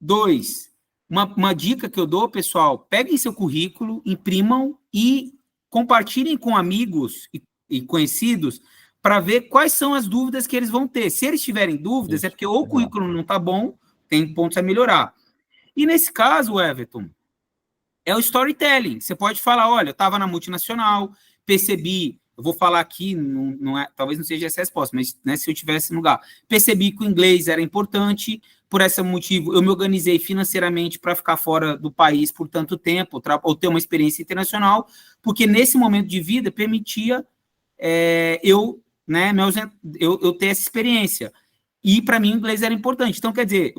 2, uma dica que eu dou, pessoal, peguem seu currículo, imprimam e compartilhem com amigos e conhecidos para ver quais são as dúvidas que eles vão ter. Se eles tiverem dúvidas, é porque ou o currículo não está bom, tem pontos a melhorar. E nesse caso, Everton, é o storytelling. Você pode falar, olha, eu estava na multinacional, percebi, eu vou falar aqui, talvez não seja essa a resposta, mas né, se eu estivesse no lugar, percebi que o inglês era importante, por esse motivo eu me organizei financeiramente para ficar fora do país por tanto tempo, ou ter uma experiência internacional, porque nesse momento de vida permitia eu ter essa experiência. E para mim o inglês era importante. Então, quer dizer,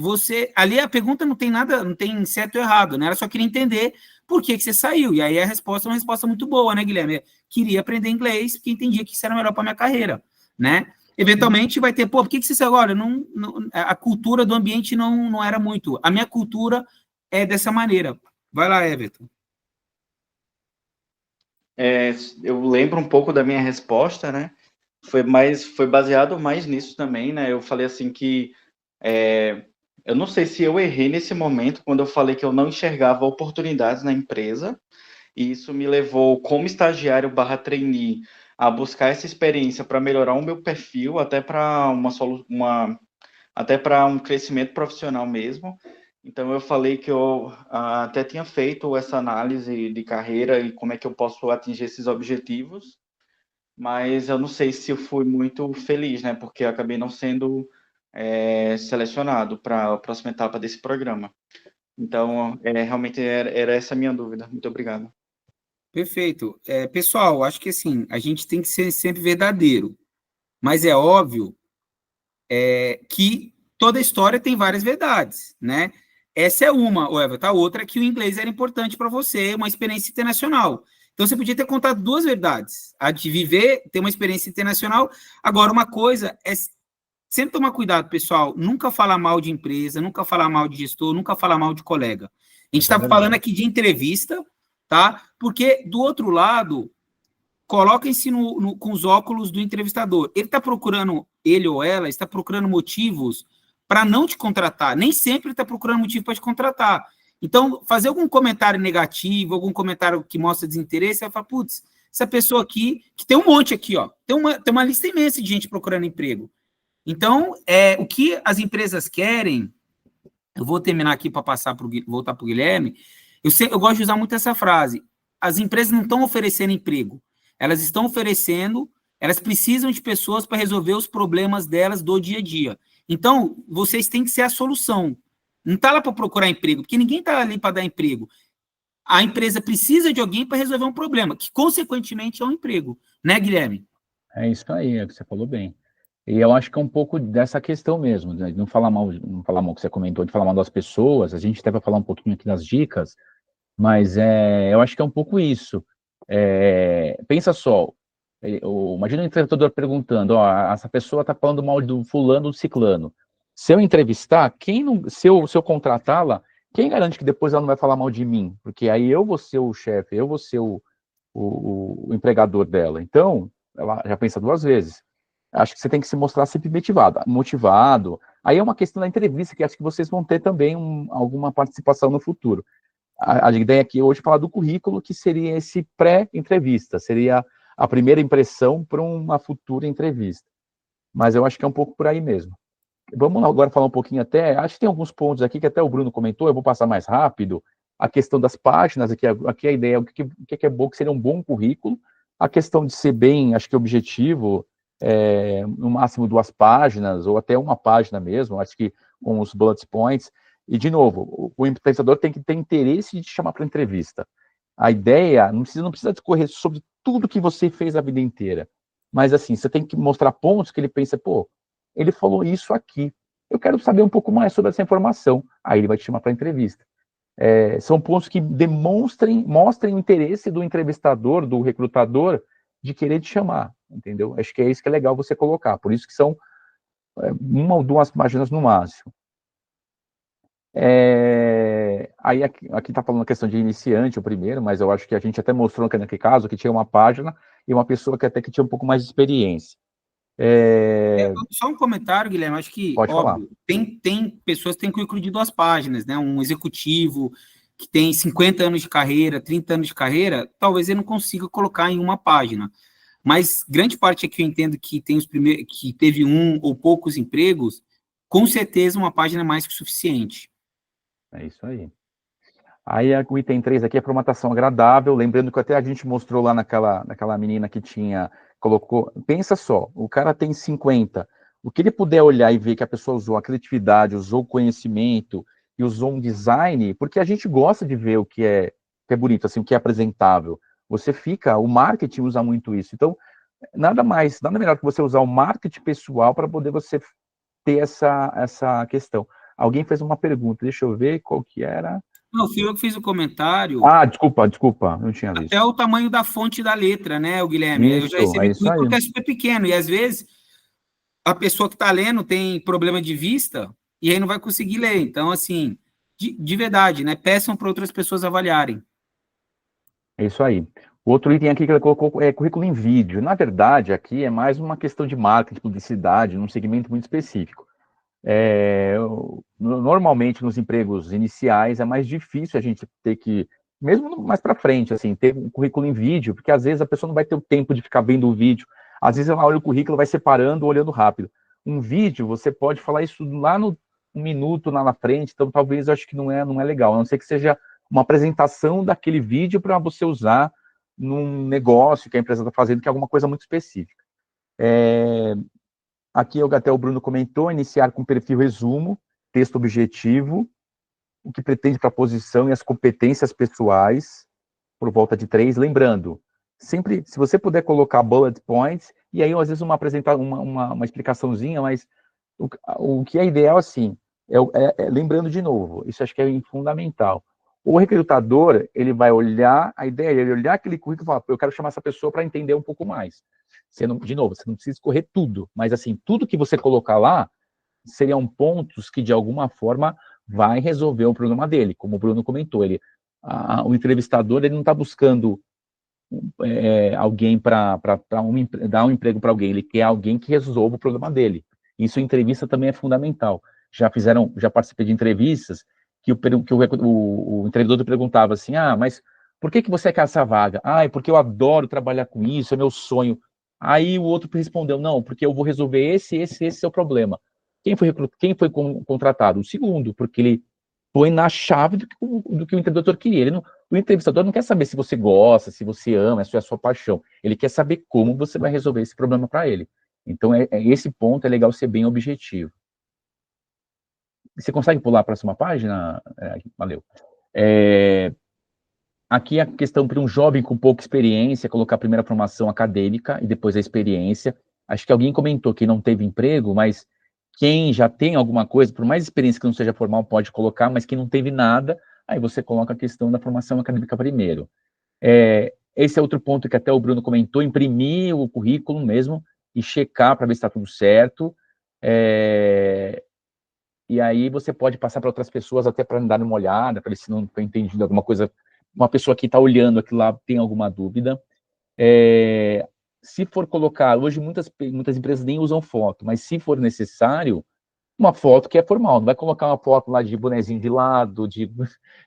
ali a pergunta não tem nada, não tem certo ou errado, né? Ela só queria entender por que você saiu. E aí a resposta é uma resposta muito boa, né, Guilherme? Queria aprender inglês porque entendia que isso era melhor para minha carreira, né? Eventualmente vai ter, por que você saiu agora? A cultura do ambiente não era muito. A minha cultura é dessa maneira. Vai lá, Everton.
Eu lembro um pouco da minha resposta, né? Foi baseado mais nisso também, né? Eu falei assim que eu não sei se eu errei nesse momento quando eu falei que eu não enxergava oportunidades na empresa, e isso me levou, como estagiário / trainee, a buscar essa experiência para melhorar o meu perfil, até para um crescimento profissional mesmo. Então, eu falei que eu até tinha feito essa análise de carreira e como é que eu posso atingir esses objetivos, mas eu não sei se eu fui muito feliz, né? Porque eu acabei não sendo selecionado para a próxima etapa desse programa. Então, realmente era essa a minha dúvida. Muito obrigado.
Perfeito. Pessoal, acho que assim, a gente tem que ser sempre verdadeiro, mas é óbvio que toda história tem várias verdades, né? Essa é uma, Everton. A outra é que o inglês era importante para você, uma experiência internacional. Então, você podia ter contado duas verdades. A de viver, ter uma experiência internacional. Agora, uma coisa é sempre tomar cuidado, pessoal. Nunca falar mal de empresa, nunca falar mal de gestor, nunca falar mal de colega. A gente está falando aqui de entrevista, tá? Porque, do outro lado, coloquem-se com os óculos do entrevistador. Ele ou ela está procurando motivos para não te contratar. Nem sempre está procurando motivo para te contratar. Então, fazer algum comentário negativo, algum comentário que mostra desinteresse, vai falar, putz, essa pessoa aqui, que tem um monte aqui, ó, tem uma lista imensa de gente procurando emprego. Então, o que as empresas querem, eu vou terminar aqui para voltar para o Guilherme, eu gosto de usar muito essa frase, as empresas não estão oferecendo emprego, elas estão oferecendo, elas precisam de pessoas para resolver os problemas delas do dia a dia. Então, vocês têm que ser a solução. Não está lá para procurar emprego, porque ninguém está ali para dar emprego. A empresa precisa de alguém para resolver um problema, que, consequentemente, é um emprego. Né, Guilherme?
É isso aí, é o que você falou bem. E eu acho que é um pouco dessa questão mesmo, né? Não falar mal que você comentou, de falar mal das pessoas, a gente até vai falar um pouquinho aqui das dicas, mas eu acho que é um pouco isso. Pensa só, imagina o entrevistador perguntando, essa pessoa está falando mal do fulano ou do ciclano. Se eu entrevistar, se eu contratá-la, quem garante que depois ela não vai falar mal de mim? Porque aí eu vou ser o chefe, eu vou ser o empregador dela. Então, ela já pensa duas vezes. Acho que você tem que se mostrar sempre motivado. Aí é uma questão da entrevista, que acho que vocês vão ter também alguma participação no futuro. A ideia aqui hoje é falar do currículo, que seria esse pré-entrevista, seria a primeira impressão para uma futura entrevista. Mas eu acho que é um pouco por aí mesmo. Vamos agora falar um pouquinho acho que tem alguns pontos aqui que até o Bruno comentou, eu vou passar mais rápido. A questão das páginas, aqui a ideia, o que é bom, que seria um bom currículo. A questão de ser bem, acho que objetivo, no máximo 2 páginas, ou até uma página mesmo, acho que com os bullet points. E, de novo, o entrevistador tem que ter interesse de te chamar para entrevista. A ideia não precisa discorrer sobre tudo que você fez a vida inteira, mas, assim, você tem que mostrar pontos que ele pensa, pô, ele falou isso aqui, eu quero saber um pouco mais sobre essa informação. Aí ele vai te chamar para entrevista. São pontos que mostrem o interesse do entrevistador, do recrutador, de querer te chamar, entendeu? Acho que é isso que é legal você colocar, por isso que são 1 ou 2 páginas no máximo. Aí aqui está falando a questão de iniciante, o primeiro, mas eu acho que a gente até mostrou naquele caso que tinha uma página e uma pessoa que até que tinha um pouco mais de experiência.
Só um comentário, Guilherme, acho que,
Pode
óbvio, tem pessoas que têm currículo de 2 páginas, né? Um executivo que tem 50 anos de carreira, 30 anos de carreira, talvez ele não consiga colocar em 1 página. Mas grande parte aqui eu entendo que que teve 1 ou poucos empregos, com certeza 1 página é mais que o suficiente.
É isso aí. Aí o item 3 aqui é formatação agradável, lembrando que até a gente mostrou lá naquela menina que colocou, pensa só, o cara tem 50, o que ele puder olhar e ver que a pessoa usou a criatividade, usou o conhecimento e usou um design, porque a gente gosta de ver que é bonito, assim, o que é apresentável. O marketing usa muito isso. Então, nada melhor que você usar o marketing pessoal para poder você ter essa questão. Alguém fez uma pergunta, deixa eu ver qual que era.
Não, fui eu que fiz o comentário.
Ah, desculpa, não tinha visto.
Até o tamanho da fonte da letra, né, o Guilherme? Eu já
Isso, é
recebi
isso aí.
currículo que é super pequeno, e às vezes a pessoa que está lendo tem problema de vista, e aí não vai conseguir ler. Então, assim, de verdade, né, peçam para outras pessoas avaliarem.
É isso aí. O outro item aqui que ela colocou é currículo em vídeo. Na verdade, aqui é mais uma questão de marketing, publicidade, num segmento muito específico. Normalmente, nos empregos iniciais, é mais difícil a gente ter que, mesmo mais para frente, assim, ter um currículo em vídeo, porque às vezes a pessoa não vai ter o tempo de ficar vendo o vídeo. Às vezes ela olha o currículo, vai separando, olhando rápido. Um vídeo, você pode falar isso lá no um minuto lá na frente, então talvez eu acho que não é legal, a não ser que seja uma apresentação daquele vídeo para você usar num negócio que a empresa está fazendo, que é alguma coisa muito específica. Aqui até o Bruno comentou, iniciar com perfil resumo, texto objetivo, o que pretende para a posição e as competências pessoais, por volta de 3. Lembrando, sempre, se você puder colocar bullet points, e aí às vezes uma explicaçãozinha, mas o que é ideal, assim, lembrando de novo, isso acho que é fundamental. O recrutador, ele vai olhar, a ideia é ele olhar aquele currículo e falar, eu quero chamar essa pessoa para entender um pouco mais. De novo, você não precisa escorrer tudo, mas assim, tudo que você colocar lá seriam pontos que, de alguma forma, vai resolver o problema dele. Como o Bruno comentou, o entrevistador ele não está buscando alguém para dar um emprego para alguém, ele quer alguém que resolva o problema dele. Isso em entrevista também é fundamental. Já participei de entrevistas que o entrevistador perguntava assim, mas por que você quer essa vaga? Ah, é porque eu adoro trabalhar com isso, é meu sonho. Aí o outro respondeu, não, porque eu vou resolver esse seu problema. Quem foi contratado? O segundo, porque ele põe na chave do que o entrevistador queria. O entrevistador não quer saber se você gosta, se você ama, se é a sua paixão. Ele quer saber como você vai resolver esse problema para ele. Então, esse ponto é legal ser bem objetivo. Você consegue pular a próxima página? Valeu. Aqui a questão para um jovem com pouca experiência, colocar a primeira formação acadêmica e depois a experiência. Acho que alguém comentou que não teve emprego, mas quem já tem alguma coisa, por mais experiência que não seja formal, pode colocar, mas quem não teve nada, aí você coloca a questão da formação acadêmica primeiro. Esse é outro ponto que até o Bruno comentou, imprimir o currículo mesmo e checar para ver se está tudo certo. E aí você pode passar para outras pessoas até para dar uma olhada, para ver se não foi entendido alguma coisa. Uma pessoa que está olhando aquilo lá tem alguma dúvida. Se for colocar, hoje muitas empresas nem usam foto, mas se for necessário, uma foto que é formal, não vai colocar uma foto lá de bonezinho de lado,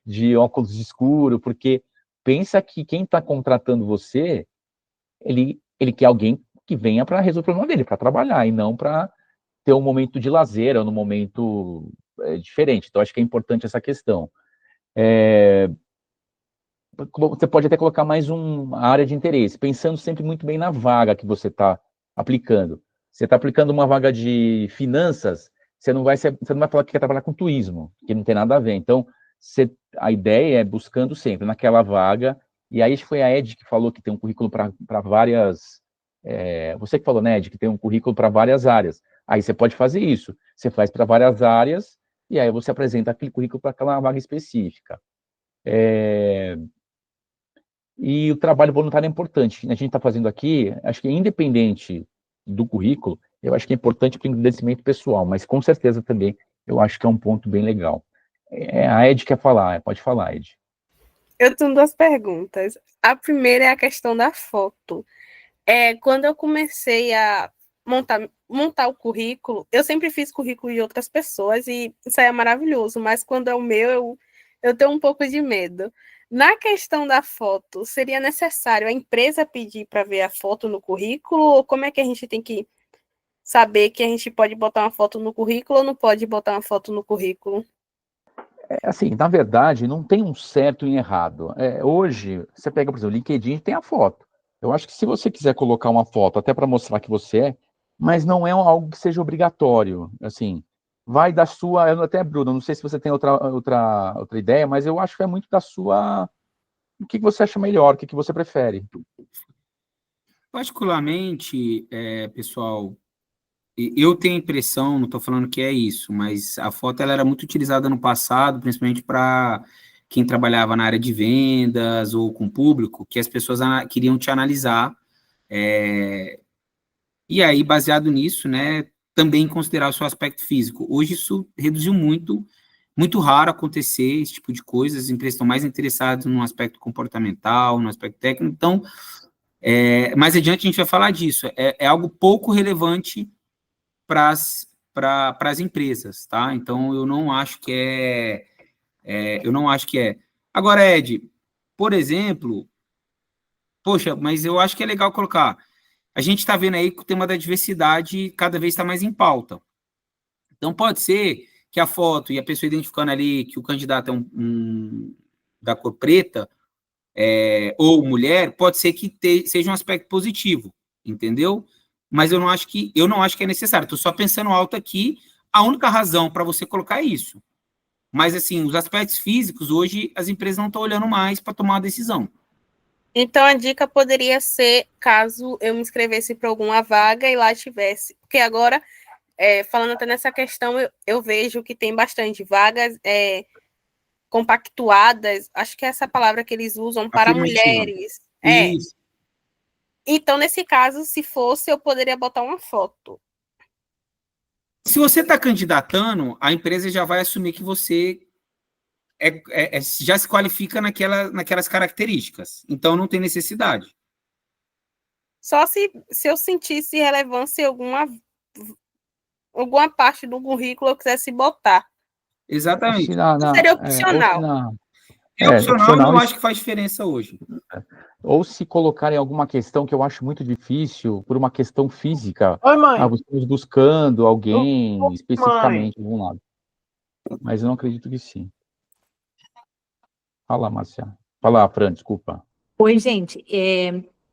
de óculos escuro, porque pensa que quem está contratando você, ele quer alguém que venha para resolver o problema dele, para trabalhar, e não para ter um momento de lazer, ou um momento diferente. Então, acho que é importante essa questão. Você pode até colocar mais uma área de interesse, pensando sempre muito bem na vaga que você está aplicando. Você está aplicando uma vaga de finanças, você não vai falar que quer trabalhar com turismo, que não tem nada a ver. Então, a ideia é buscando sempre naquela vaga, e aí foi a Ed que falou que tem um currículo para várias... você que falou, né, Ed, que tem um currículo para várias áreas. Aí você pode fazer isso, você faz para várias áreas, e aí você apresenta aquele currículo para aquela vaga específica. E o trabalho voluntário é importante. A gente está fazendo aqui, acho que independente do currículo, eu acho que é importante para o engrandecimento pessoal, mas com certeza também eu acho que é um ponto bem legal. A Ed quer falar, pode falar, Ed.
Eu tenho duas perguntas. A primeira é a questão da foto. Quando eu comecei a montar o currículo, eu sempre fiz currículo de outras pessoas e isso aí é maravilhoso, mas quando é o meu, eu tenho um pouco de medo. Na questão da foto, seria necessário a empresa pedir para ver a foto no currículo? Ou como é que a gente tem que saber que a gente pode botar uma foto no currículo ou não pode botar uma foto no currículo?
Assim, na verdade, não tem um certo e errado. Hoje, você pega, por exemplo, o LinkedIn tem a foto. Eu acho que se você quiser colocar uma foto até para mostrar que você mas não é algo que seja obrigatório. Assim, vai da sua. Eu até, Bruno, não sei se você tem outra ideia, mas eu acho que é muito da sua. O que você acha melhor, o que você prefere.
Particularmente, pessoal, eu tenho a impressão, não estou falando que é isso, mas a foto ela era muito utilizada no passado, principalmente para quem trabalhava na área de vendas ou com público, que as pessoas queriam te analisar, e aí, baseado nisso, né, também considerar o seu aspecto físico. Hoje isso reduziu muito, muito raro acontecer esse tipo de coisa, as empresas estão mais interessadas no aspecto comportamental, no aspecto técnico, então, mais adiante a gente vai falar disso, é algo pouco relevante para as empresas, tá? Então, eu não acho que eu não acho que é. Agora, Ed, por exemplo, poxa, mas eu acho que é legal colocar. A gente está vendo aí que o tema da diversidade cada vez está mais em pauta. Então, pode ser que a foto e a pessoa identificando ali que o candidato é da cor preta, ou mulher, pode ser que seja um aspecto positivo, entendeu? Mas eu não acho que é necessário. Estou só pensando alto aqui. A única razão para você colocar é isso. Mas, assim, os aspectos físicos, hoje, as empresas não estão olhando mais para tomar uma decisão.
Então, a dica poderia ser, caso eu me inscrevesse para alguma vaga e lá tivesse... Porque agora, falando até nessa questão, eu vejo que tem bastante vagas compactuadas, acho que é essa palavra que eles usam, para mulheres.
Isso.
Então, nesse caso, se fosse, eu poderia botar uma foto.
Se você está candidatando, a empresa já vai assumir que você já se qualifica naquelas características. Então, não tem necessidade.
Só se eu sentisse relevância em alguma parte do currículo eu quisesse botar.
Exatamente.
Seria opcional.
Opcional, eu acho que faz diferença hoje.
Ou se colocarem alguma questão que eu acho muito difícil, por uma questão física.
Oi, mãe.
Estamos buscando alguém
Oi,
especificamente de um lado. Mas eu não acredito que sim. Fala, Márcia. Fala, Fran, desculpa.
Oi, gente.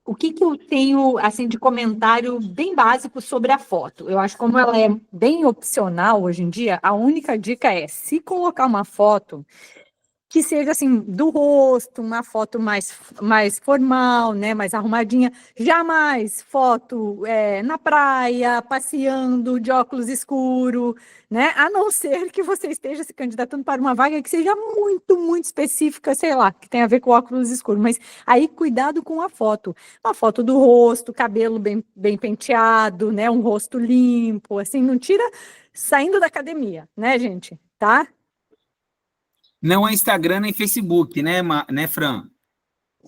O que eu tenho assim de comentário bem básico sobre a foto? Eu acho que como ela é bem opcional hoje em dia, a única dica é se colocar uma foto que seja assim do rosto, uma foto mais formal, né, mais arrumadinha. Jamais foto na praia, passeando de óculos escuro, né? A não ser que você esteja se candidatando para uma vaga que seja muito, muito específica, sei lá, que tenha a ver com óculos escuros. Mas aí cuidado com a foto. Uma foto do rosto, cabelo bem penteado, né? Um rosto limpo, assim, não tira saindo da academia, né, gente? Tá?
Não é Instagram nem Facebook, né, Fran?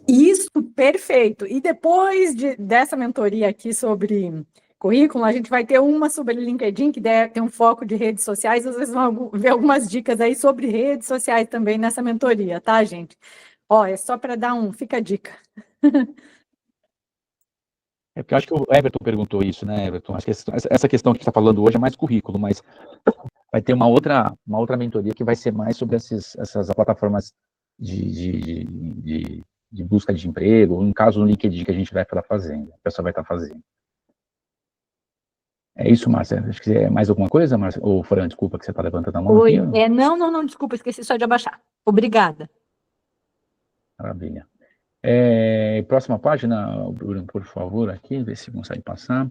Isso, perfeito. E depois dessa mentoria aqui sobre currículo, a gente vai ter uma sobre LinkedIn, que tem um foco de redes sociais. Às vezes vão ver algumas dicas aí sobre redes sociais também nessa mentoria, tá, gente? Ó, é só para dar fica a dica.
Porque eu acho que o Everton perguntou isso, né, Everton? Acho que essa questão que a gente está falando hoje é mais currículo, mas vai ter uma outra mentoria que vai ser mais sobre essas plataformas de busca de emprego, no caso no LinkedIn que a gente vai estar fazendo, a pessoa vai estar fazendo. É isso, Márcia. Acho que é mais alguma coisa, Márcia? Ou, Fran, desculpa que você está levantando a mão.
Oi,
aqui.
Não, desculpa, esqueci só de abaixar. Obrigada.
Maravilha. Próxima página, Bruno, por favor, aqui, ver se consegue passar.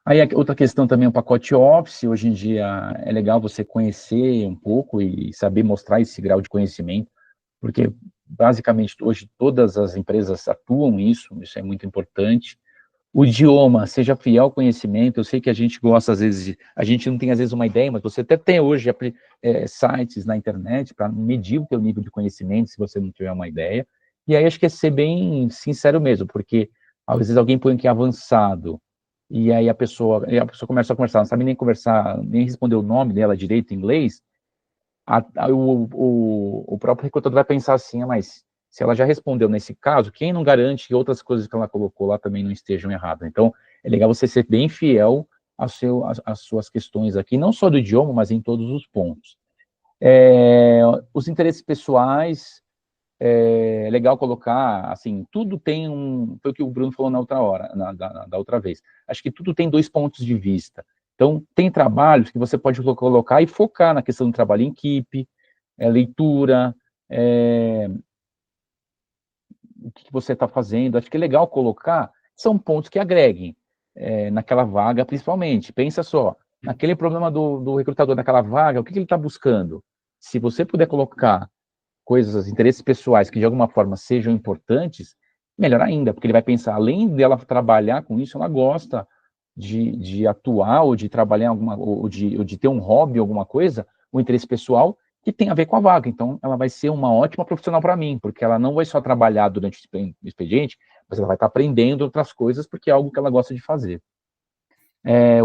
Aí, outra questão também, o pacote Office. Hoje em dia é legal você conhecer um pouco e saber mostrar esse grau de conhecimento, porque, basicamente, hoje todas as empresas atuam isso é muito importante. O idioma, seja fiel ao conhecimento. Eu sei que a gente gosta, às vezes, a gente não tem, às vezes, uma ideia, mas você até tem hoje sites na internet para medir o teu nível de conhecimento, se você não tiver uma ideia. E aí, acho que é ser bem sincero mesmo, porque, às vezes, alguém põe que é avançado, e aí a pessoa começa a conversar, não sabe nem conversar, nem responder o nome dela direito em inglês, o próprio recrutador vai pensar assim, mas se ela já respondeu nesse caso, quem não garante que outras coisas que ela colocou lá também não estejam erradas? Então, é legal você ser bem fiel às suas questões aqui, não só do idioma, mas em todos os pontos. Os interesses pessoais, é legal colocar, assim, tudo tem foi o que o Bruno falou na outra hora, da outra vez. Acho que tudo tem 2 pontos de vista. Então, tem trabalhos que você pode colocar e focar na questão do trabalho em equipe, leitura, o que você está fazendo. Acho que é legal colocar, são pontos que agreguem naquela vaga, principalmente. Pensa só, naquele problema do recrutador naquela vaga, o que ele está buscando? Se você puder colocar coisas, interesses pessoais que de alguma forma sejam importantes, melhor ainda, porque ele vai pensar, além dela trabalhar com isso, ela gosta de atuar, ou de trabalhar em alguma, ou de ter um hobby, alguma coisa, um interesse pessoal que tem a ver com a vaga. Então, ela vai ser uma ótima profissional para mim, porque ela não vai só trabalhar durante o expediente, mas ela vai estar aprendendo outras coisas, porque é algo que ela gosta de fazer.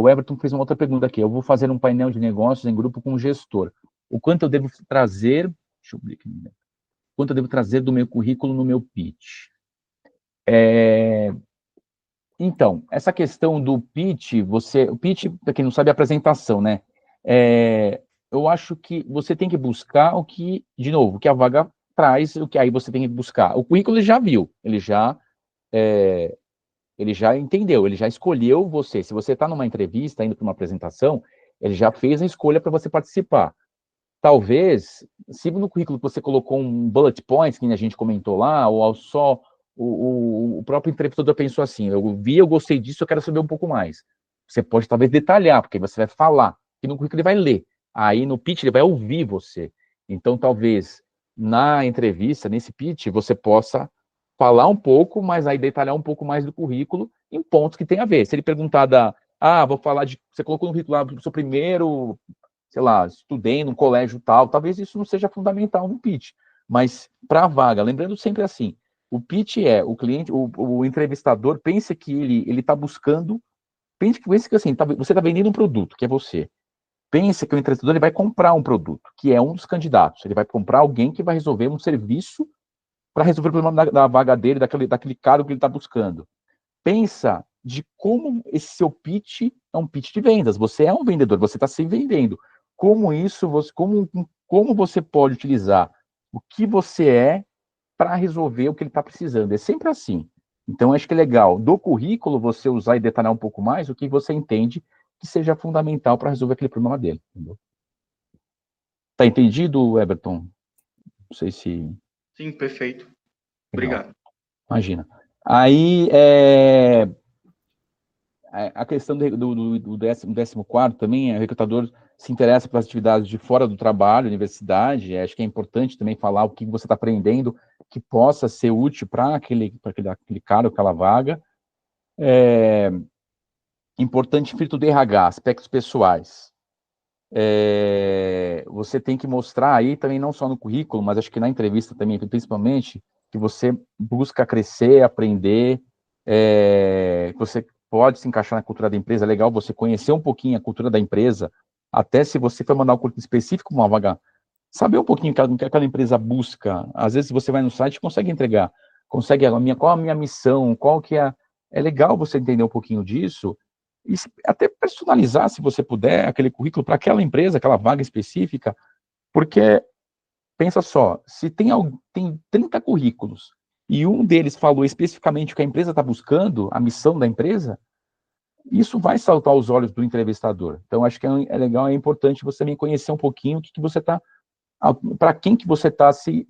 O Everton fez uma outra pergunta aqui. Eu vou fazer um painel de negócios em grupo com o gestor. O quanto eu devo trazer... Deixa eu abrir aqui. Quanto eu devo trazer do meu currículo no meu pitch? Então, essa questão do pitch, o pitch, para quem não sabe, é a apresentação, né? Eu acho que você tem que buscar o que, de novo, o que a vaga traz, o que aí você tem que buscar. O currículo ele já viu, ele já entendeu, ele já escolheu você. Se você está numa entrevista, indo para uma apresentação, ele já fez a escolha para você participar. Talvez, se no currículo você colocou um bullet points, que a gente comentou lá, ou só o próprio entrevistador pensou assim, eu gostei disso, eu quero saber um pouco mais. Você pode talvez detalhar, porque você vai falar, e no currículo ele vai ler. Aí no pitch ele vai ouvir você. Então talvez na entrevista, nesse pitch, você possa falar um pouco, mas aí detalhar um pouco mais do currículo em pontos que tem a ver. Se ele perguntar vou falar você colocou no currículo lá, do seu primeiro, sei lá, estudei num colégio tal, talvez isso não seja fundamental no pitch, mas para a vaga, lembrando sempre assim, o pitch o cliente, o entrevistador pensa que ele está buscando, pense que assim, você está vendendo um produto, que é você. Pensa que o entrevistador ele vai comprar um produto, que é um dos candidatos. Ele vai comprar alguém que vai resolver um serviço para resolver o problema da vaga dele, daquele cargo que ele está buscando. Pensa de como esse seu pitch é um pitch de vendas. Você é um vendedor, você está se vendendo. Como você pode utilizar o que você é para resolver o que ele está precisando. É sempre assim. Então, acho que é legal, do currículo, você usar e detalhar um pouco mais o que você entende que seja fundamental para resolver aquele problema dele. Tá entendido, Everton? Não sei se...
Sim, perfeito.
Legal.
Obrigado.
Imagina. Aí, a questão do 14º também, o recrutador se interessa pelas atividades de fora do trabalho, universidade, acho que é importante também falar o que você está aprendendo que possa ser útil para aquele cara, aquela vaga. Importante filtro do RH, aspectos pessoais. Você tem que mostrar aí também, não só no currículo, mas acho que na entrevista também, principalmente, que você busca crescer, aprender, que você pode se encaixar na cultura da empresa. É legal você conhecer um pouquinho a cultura da empresa, até se você for mandar um currículo específico para uma vaga, saber um pouquinho o que aquela empresa busca. Às vezes você vai no site e consegue entregar, qual a minha missão, qual que é... É legal você entender um pouquinho disso, e até personalizar, se você puder, aquele currículo para aquela empresa, aquela vaga específica, porque, pensa só, se tem 30 currículos, e um deles falou especificamente o que a empresa está buscando, a missão da empresa, isso vai saltar aos olhos do entrevistador. Então, acho que é legal, é importante você também conhecer um pouquinho o que você está, para quem que você está se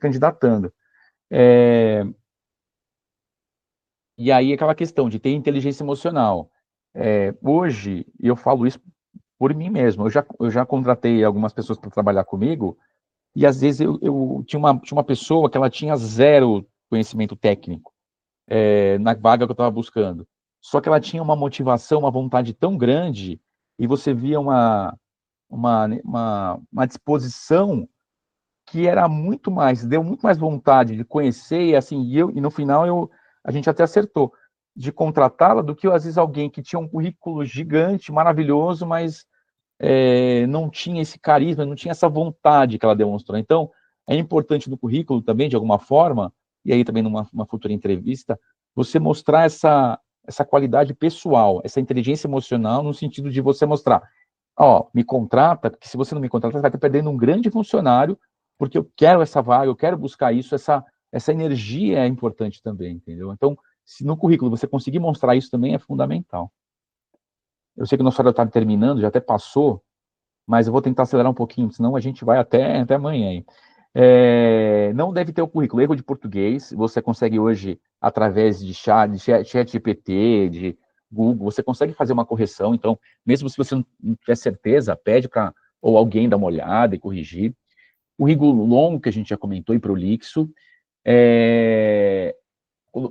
candidatando. E aí, aquela questão de ter inteligência emocional. Hoje, eu falo isso por mim mesmo, eu já contratei algumas pessoas para trabalhar comigo, e às vezes eu tinha uma pessoa que ela tinha zero conhecimento técnico, na vaga que eu estava buscando. Só que ela tinha uma motivação, uma vontade tão grande, e você via uma disposição que era deu muito mais vontade de conhecer, e assim, e no final a gente até acertou de contratá-la do que às vezes alguém que tinha um currículo gigante, maravilhoso, mas não tinha esse carisma, não tinha essa vontade que ela demonstrou. Então, é importante no currículo também, de alguma forma, e aí também numa futura entrevista, você mostrar essa qualidade pessoal, essa inteligência emocional, no sentido de você mostrar, Ó, me contrata, porque se você não me contratar, você vai estar perdendo um grande funcionário, porque eu quero essa vaga, eu quero buscar isso, essa energia é importante também, entendeu? Então, se no currículo você conseguir mostrar isso também é fundamental. Eu sei que o nosso horário está terminando, já até passou, mas eu vou tentar acelerar um pouquinho, senão a gente vai até amanhã aí. Não deve ter o currículo, erro de português, você consegue hoje, através de chat GPT, de Google, você consegue fazer uma correção, então, mesmo se você não tiver certeza, pede para ou alguém dar uma olhada e corrigir. O currículo longo, que a gente já comentou, e prolixo,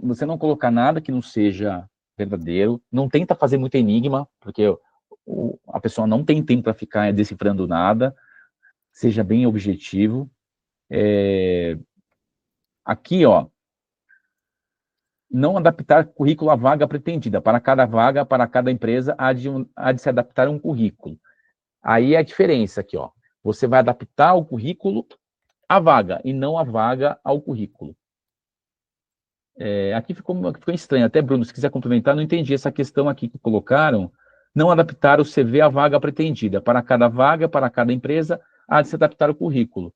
você não colocar nada que não seja verdadeiro, não tenta fazer muito enigma, porque a pessoa não tem tempo para ficar decifrando nada, seja bem objetivo. Aqui, ó, não adaptar currículo à vaga pretendida. Para cada vaga, para cada empresa, há de se adaptar um currículo. Aí é a diferença aqui, ó. Você vai adaptar o currículo à vaga, e não a vaga ao currículo. Aqui ficou estranho. Até, Bruno, se quiser complementar, não entendi essa questão aqui que colocaram. Não adaptar o CV à vaga pretendida. Para cada vaga, para cada empresa, há de se adaptar o currículo.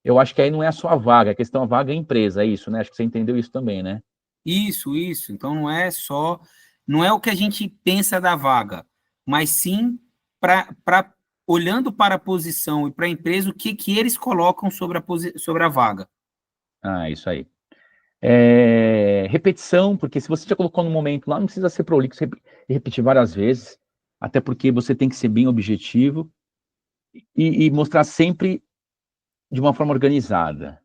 Eu acho que aí não é a sua vaga, a questão a vaga é a empresa, é isso, né? Acho que você entendeu isso também, né?
Isso. Então, não é o que a gente pensa da vaga, mas sim olhando para a posição e para a empresa, o que eles colocam sobre a vaga.
Isso aí. Repetição, porque se você já colocou no momento lá, não precisa ser prolixo e repetir várias vezes, até porque você tem que ser bem objetivo e mostrar sempre de uma forma organizada.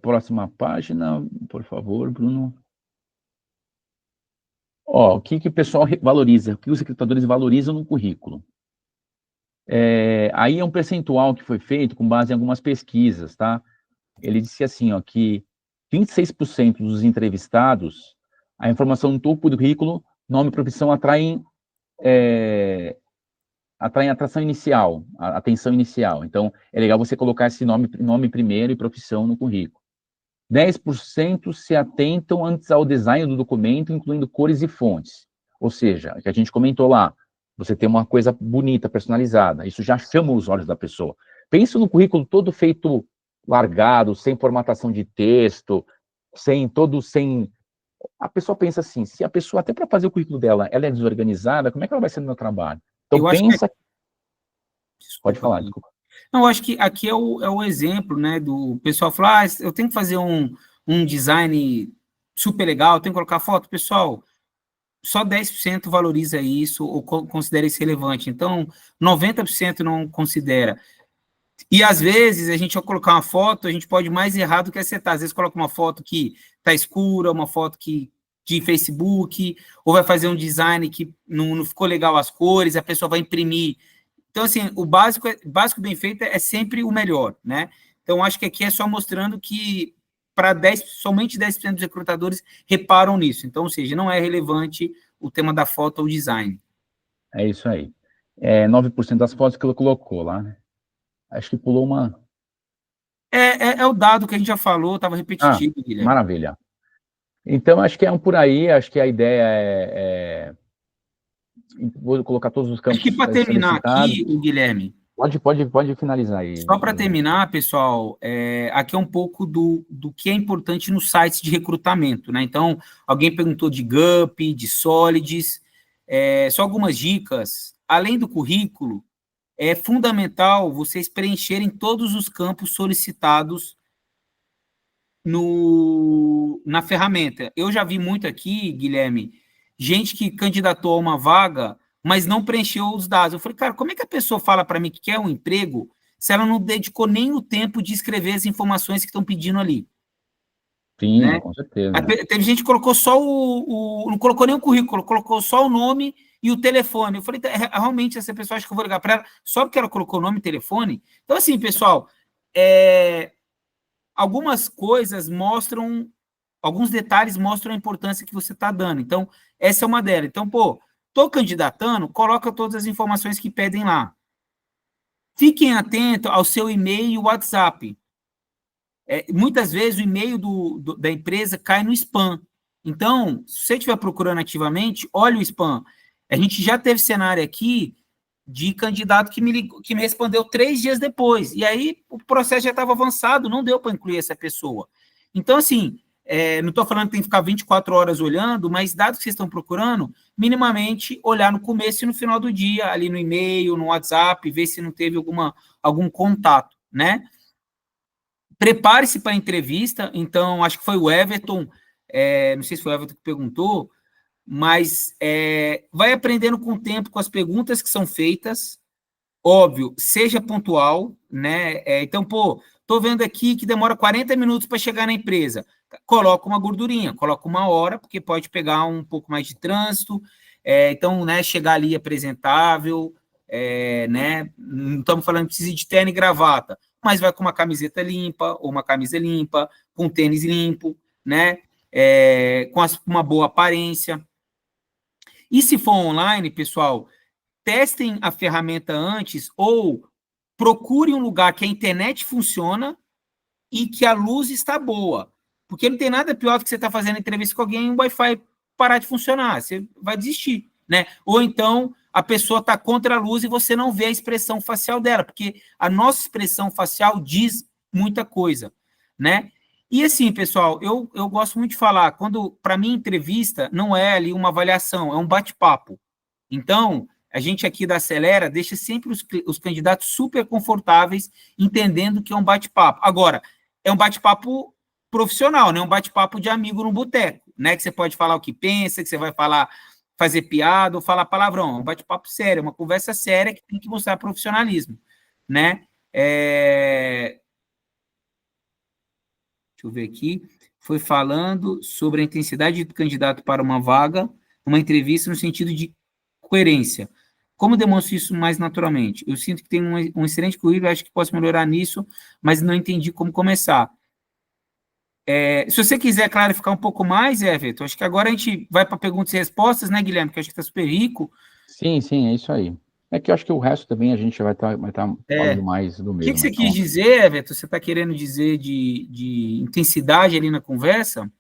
Próxima página, por favor, Bruno. O que o pessoal valoriza, o que os recrutadores valorizam no currículo. Aí é um percentual que foi feito com base em algumas pesquisas, tá? Ele disse assim, ó, que 26% dos entrevistados, a informação no topo do currículo, nome e profissão atraem atração inicial, atenção inicial. Então, é legal você colocar esse nome primeiro e profissão no currículo. 10% se atentam antes ao design do documento, incluindo cores e fontes. Ou seja, o que a gente comentou lá, você tem uma coisa bonita, personalizada, isso já chama os olhos da pessoa. Pensa no currículo todo feito largado, sem formatação de texto, sem... A pessoa pensa assim, se a pessoa, até para fazer o currículo dela, ela é desorganizada, como é que ela vai ser no meu trabalho? Então, pensa... Pode falar, desculpa.
Não, eu acho que aqui é o exemplo, né, do pessoal falar, eu tenho que fazer um design super legal, eu tenho que colocar foto. Pessoal, só 10% valoriza isso ou considera isso relevante. Então, 90% não considera. E, às vezes, a gente, ao colocar uma foto, a gente pode mais errar do que acertar. Às vezes, coloca uma foto que está escura, uma foto de Facebook, ou vai fazer um design que não ficou legal as cores, a pessoa vai imprimir. Então, assim, o básico bem feito é sempre o melhor, né? Então, acho que aqui é só mostrando que somente 10% dos recrutadores reparam nisso. Então, ou seja, não é relevante o tema da foto ou design.
É isso aí. 9% das fotos que ela colocou lá, né? Acho que pulou uma...
É o dado que a gente já falou, estava repetitivo, Guilherme.
Maravilha. Então, acho que é por aí, acho que a ideia vou colocar todos os campos...
Acho que para terminar aqui, Guilherme...
Pode finalizar aí.
Só para terminar, pessoal, aqui é um pouco do que é importante nos sites de recrutamento, né? Então, alguém perguntou de GUP, de Solids, só algumas dicas. Além do currículo, é fundamental vocês preencherem todos os campos solicitados na ferramenta. Eu já vi muito aqui, Guilherme, gente que candidatou a uma vaga, mas não preencheu os dados. Eu falei, cara, como é que a pessoa fala para mim que quer um emprego se ela não dedicou nem o tempo de escrever as informações que estão pedindo ali?
Sim,
né?
Com certeza.
Teve gente que colocou só não colocou nem o currículo, colocou só o nome e o telefone. Eu falei, realmente, essa pessoa acha que eu vou ligar para ela só porque ela colocou o nome e telefone? Então, assim, pessoal, algumas coisas mostram, alguns detalhes mostram a importância que você está dando. Então, essa é uma delas. Então, estou candidatando, coloca todas as informações que pedem lá. Fiquem atentos ao seu e-mail e WhatsApp. Muitas vezes o e-mail da empresa cai no spam. Então, se você estiver procurando ativamente, olha o spam. A gente já teve cenário aqui de candidato que me respondeu 3 dias depois. E aí o processo já estava avançado, não deu para incluir essa pessoa. Então, assim, não estou falando que tem que ficar 24 horas olhando, mas dados que vocês estão procurando, minimamente olhar no começo e no final do dia, ali no e-mail, no WhatsApp, ver se não teve algum contato, né? Prepare-se para a entrevista. Então, acho que foi o Everton, não sei se foi o Everton que perguntou, mas vai aprendendo com o tempo, com as perguntas que são feitas. Óbvio, seja pontual, né? Então, tô vendo aqui que demora 40 minutos para chegar na empresa. Coloca uma gordurinha, coloca 1 hora, porque pode pegar um pouco mais de trânsito. Então, né, chegar ali apresentável, né? Não estamos falando que precisa de terno e gravata, mas vai com uma camiseta limpa, ou uma camisa limpa, com tênis limpo, né? Com uma boa aparência. E se for online, pessoal, testem a ferramenta antes ou procure um lugar que a internet funciona e que a luz está boa. Porque não tem nada pior do que você estar fazendo entrevista com alguém e o Wi-Fi parar de funcionar. Você vai desistir, né? Ou então a pessoa está contra a luz e você não vê a expressão facial dela, porque a nossa expressão facial diz muita coisa, né? E assim, pessoal, eu gosto muito de falar, para mim, entrevista não é ali uma avaliação, é um bate-papo. Então, a gente aqui da Acelera deixa sempre os candidatos super confortáveis, entendendo que é um bate-papo. Agora, é um bate-papo profissional, não é um bate-papo de amigo no boteco, né? Que você pode falar o que pensa, que você vai fazer piada ou falar palavrão. É um bate-papo sério, é uma conversa séria que tem que mostrar profissionalismo, né? Deixa eu ver aqui. Foi falando sobre a intensidade do candidato para uma vaga, uma entrevista no sentido de coerência. Como demonstro isso mais naturalmente? Eu sinto que tenho um excelente currículo, acho que posso melhorar nisso, mas não entendi como começar. Se você quiser clarificar um pouco mais, Everton, acho que agora a gente vai para perguntas e respostas, né, Guilherme? Que eu acho que está super rico.
Sim, é isso aí. É que eu acho que o resto também a gente vai tá falando mais do
O
mesmo.
que você quis dizer, Everton? Você está querendo dizer de intensidade ali na conversa?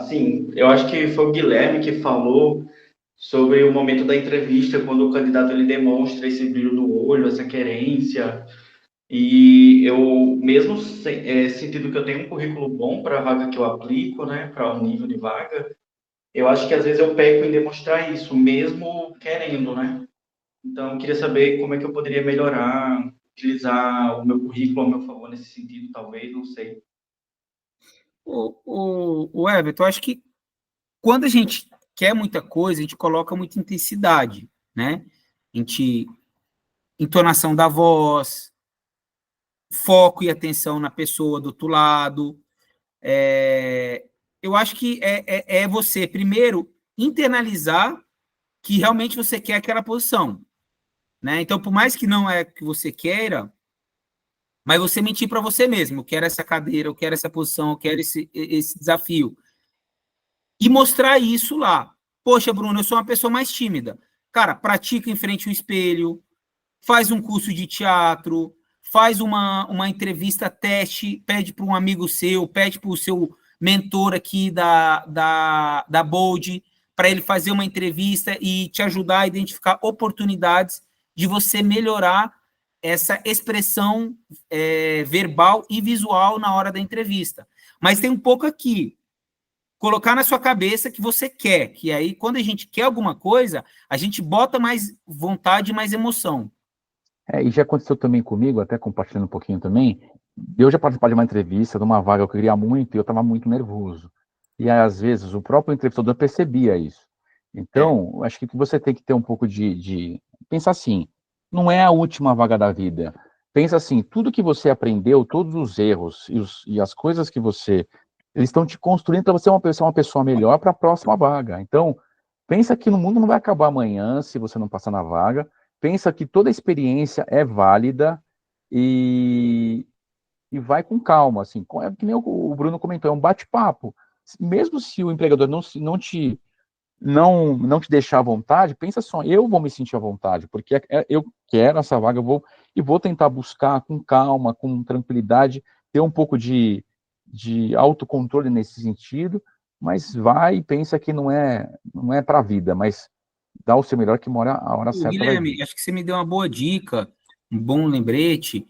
Sim. Eu acho que foi o Guilherme que falou sobre o momento da entrevista, quando o candidato ele demonstra esse brilho no olho, essa querência. E eu, mesmo sentindo que eu tenho um currículo bom para a vaga que eu aplico, né, para o nível de vaga, eu acho que às vezes eu peco em demonstrar isso, mesmo querendo, né? Então, eu queria saber como é que eu poderia melhorar, utilizar o meu currículo ao meu favor nesse sentido, talvez, não sei.
O Everton, eu acho que quando a gente quer muita coisa, a gente coloca muita intensidade, né? Entonação da voz, foco e atenção na pessoa do outro lado. Eu acho que é você, primeiro, internalizar que realmente você quer aquela posição, né? Então, por mais que não é que você queira, mas você mentir para você mesmo, eu quero essa cadeira, eu quero essa posição, eu quero esse desafio. E mostrar isso lá. Poxa, Bruno, eu sou uma pessoa mais tímida. Cara, pratica em frente ao espelho, faz um curso de teatro, faz uma entrevista teste, pede para um amigo seu, pede para o seu mentor aqui da Bold, para ele fazer uma entrevista e te ajudar a identificar oportunidades de você melhorar essa expressão verbal e visual na hora da entrevista. Mas tem um pouco aqui, colocar na sua cabeça que você quer, que aí, quando a gente quer alguma coisa, a gente bota mais vontade e mais emoção.
E já aconteceu também comigo, até compartilhando um pouquinho também, eu já participei de uma entrevista, de uma vaga que eu queria muito, e eu estava muito nervoso. E aí, às vezes, o próprio entrevistador percebia isso. Então, acho que você tem que ter um pouco de... Pensar assim, não é a última vaga da vida. Pensa assim, tudo que você aprendeu, todos os erros e as coisas que eles estão te construindo para você ser uma pessoa melhor para a próxima vaga. Então, pensa que no mundo não vai acabar amanhã se você não passar na vaga. Pensa que toda experiência é válida e vai com calma, assim, é que nem o Bruno comentou, é um bate-papo. Mesmo se o empregador não te deixar à vontade, pensa só, eu vou me sentir à vontade, porque eu quero essa vaga, eu vou tentar buscar com calma, com tranquilidade, ter um pouco de autocontrole nesse sentido, mas vai e pensa que não é para a vida, mas dá o seu melhor que a hora certa vai
Guilherme,
vir.
acho que você me deu uma boa dica, um bom lembrete.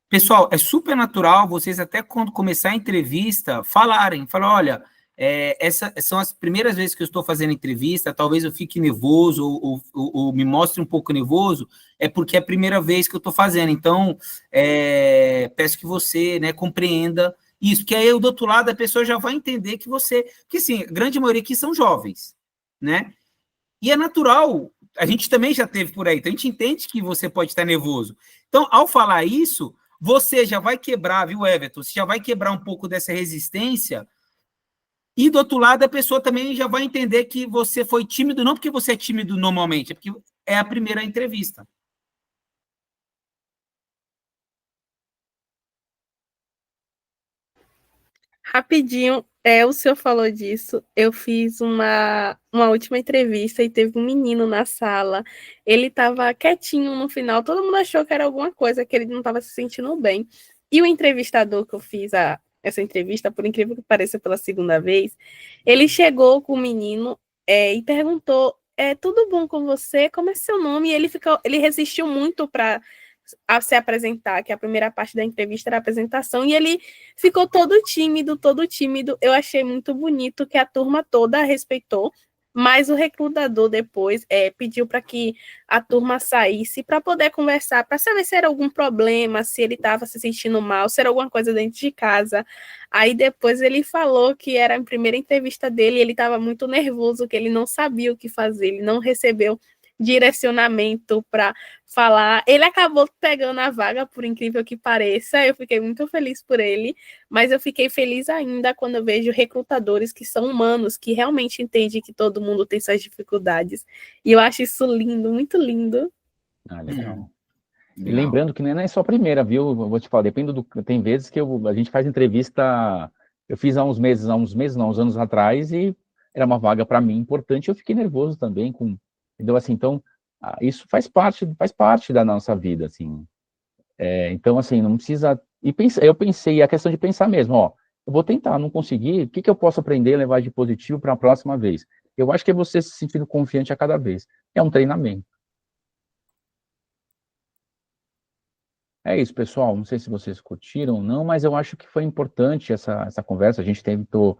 Pessoal, é super natural vocês até quando começar a entrevista falar, olha, essas são as primeiras vezes que eu estou fazendo entrevista, talvez eu fique nervoso ou me mostre um pouco nervoso, é porque é a primeira vez que eu estou fazendo, então peço que você, né, compreenda isso, que aí do outro lado a pessoa já vai entender que você, porque assim, a grande maioria aqui são jovens, né, e é natural, a gente também já teve por aí, então a gente entende que você pode estar nervoso. Então, ao falar isso, você já vai quebrar, viu, Everton? Você já vai quebrar um pouco dessa resistência, e do outro lado, a pessoa também já vai entender que você foi tímido, não porque você é tímido normalmente, é porque é a primeira entrevista.
Rapidinho, o senhor falou disso. Eu fiz uma última entrevista e teve um menino na sala. Ele estava quietinho no final. Todo mundo achou que era alguma coisa, que ele não estava se sentindo bem. E o entrevistador que eu fiz essa entrevista, por incrível que pareça, pela segunda vez, ele chegou com o menino e perguntou: tudo bom com você? Como é seu nome? E ele resistiu muito para a se apresentar, que a primeira parte da entrevista era a apresentação, e ele ficou todo tímido, todo tímido. Eu achei muito bonito que a turma toda respeitou, mas o recrutador depois pediu para que a turma saísse para poder conversar, para saber se era algum problema, se ele estava se sentindo mal, se era alguma coisa dentro de casa. Aí depois ele falou que era a primeira entrevista dele, ele estava muito nervoso, que ele não sabia o que fazer, ele não recebeu direcionamento para falar. Ele acabou pegando a vaga, por incrível que pareça. Eu fiquei muito feliz por ele, mas eu fiquei feliz ainda quando eu vejo recrutadores que são humanos, que realmente entendem que todo mundo tem suas dificuldades. E eu acho isso lindo, muito lindo.
Ah, legal. E
Legal.
lembrando que não é só a primeira, viu? Eu vou te falar, depende do. Tem vezes que a gente faz entrevista. Eu fiz há uns meses, não, uns anos atrás, e era uma vaga para mim importante. Eu fiquei nervoso também com. Entendeu? Assim, então, isso faz parte da nossa vida, assim. Então, assim, não precisa. Eu pensei, a questão de pensar mesmo, ó, eu vou tentar, não conseguir, o que eu posso aprender e levar de positivo para a próxima vez? Eu acho que é você se sentindo confiante a cada vez. É um treinamento. É isso, pessoal. Não sei se vocês curtiram ou não, mas eu acho que foi importante essa conversa. A gente tentou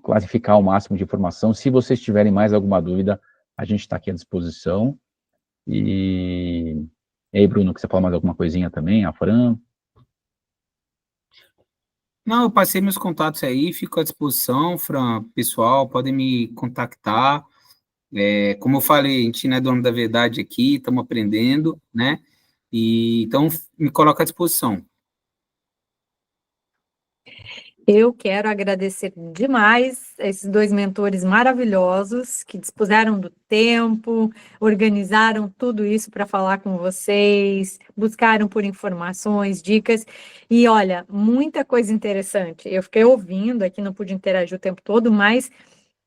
classificar o máximo de informação. Se vocês tiverem mais alguma dúvida, a gente está aqui à disposição. E aí, Bruno, que você fala mais alguma coisinha também? A Fran?
Não, eu passei meus contatos aí, fico à disposição, Fran, pessoal, podem me contactar. Como eu falei, a gente não é dono da verdade aqui, estamos aprendendo, né? E então me coloco à disposição.
Eu quero agradecer demais a esses dois mentores maravilhosos que dispuseram do tempo, organizaram tudo isso para falar com vocês, buscaram por informações, dicas e olha, muita coisa interessante. Eu fiquei ouvindo aqui, não pude interagir o tempo todo, mas,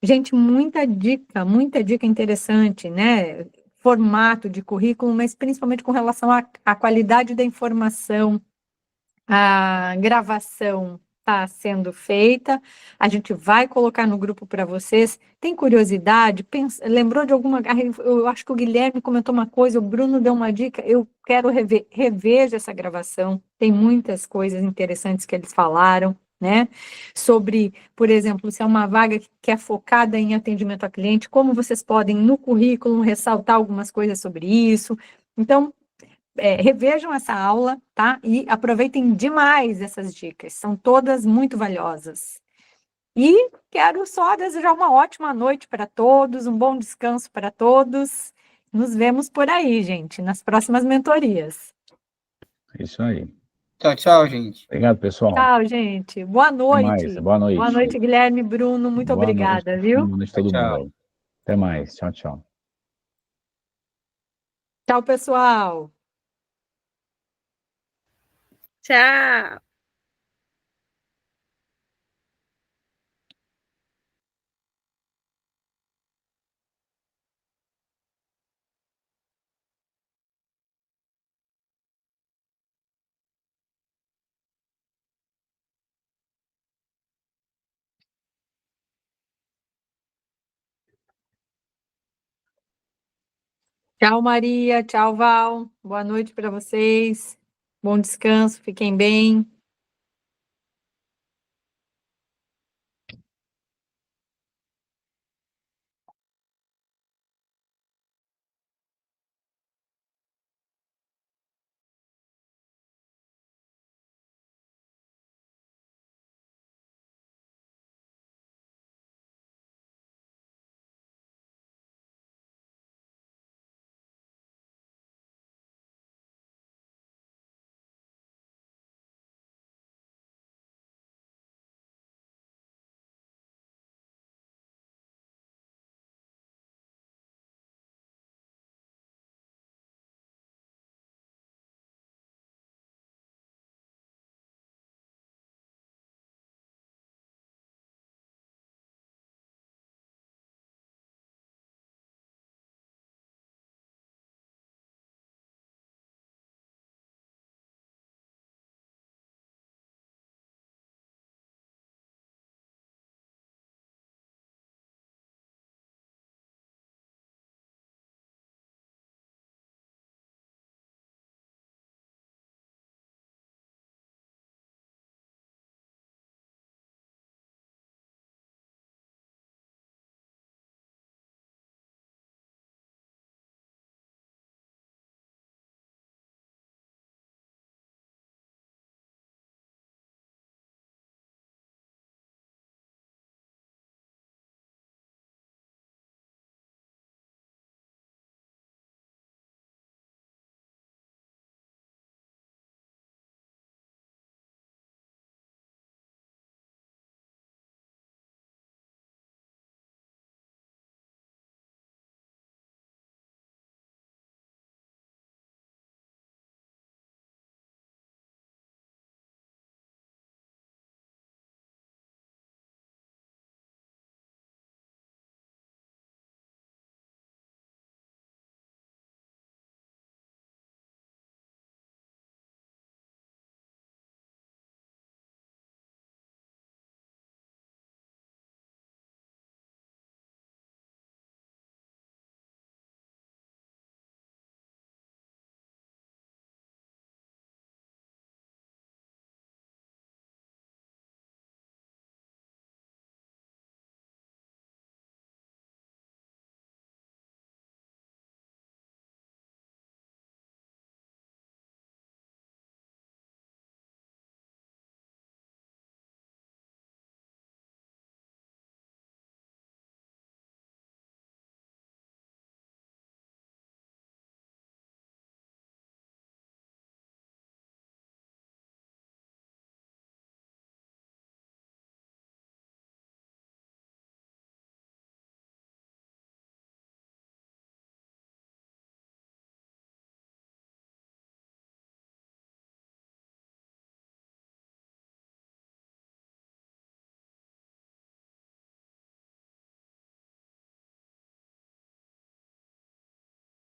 gente, muita dica interessante, né? Formato de currículo, mas principalmente com relação à qualidade da informação. A gravação está sendo feita, a gente vai colocar no grupo para vocês. Tem curiosidade? Lembrou de alguma? Eu acho que o Guilherme comentou uma coisa, o Bruno deu uma dica. Eu quero reveja essa gravação. Tem muitas coisas interessantes que eles falaram, né? Sobre, por exemplo, se é uma vaga que é focada em atendimento a cliente, como vocês podem, no currículo, ressaltar algumas coisas sobre isso. Então, revejam essa aula, tá? E aproveitem demais essas dicas, são todas muito valiosas. E quero só desejar uma ótima noite para todos, um bom descanso para todos. Nos vemos por aí, gente, nas próximas mentorias.
É isso aí.
Tchau, tchau, gente.
Obrigado, pessoal.
Tchau, gente. Boa
Até mais.
noite.
Boa
Boa
noite.
noite, Guilherme, Bruno. Muito
Boa noite.
obrigada, viu?
Boa noite a
Tchau,
todo mundo
tchau.
aí. Até mais. Tchau, tchau.
Tchau, pessoal.
Tchau!
Tchau, Maria. Tchau, Val. Boa noite para vocês. Bom descanso. Fiquem bem.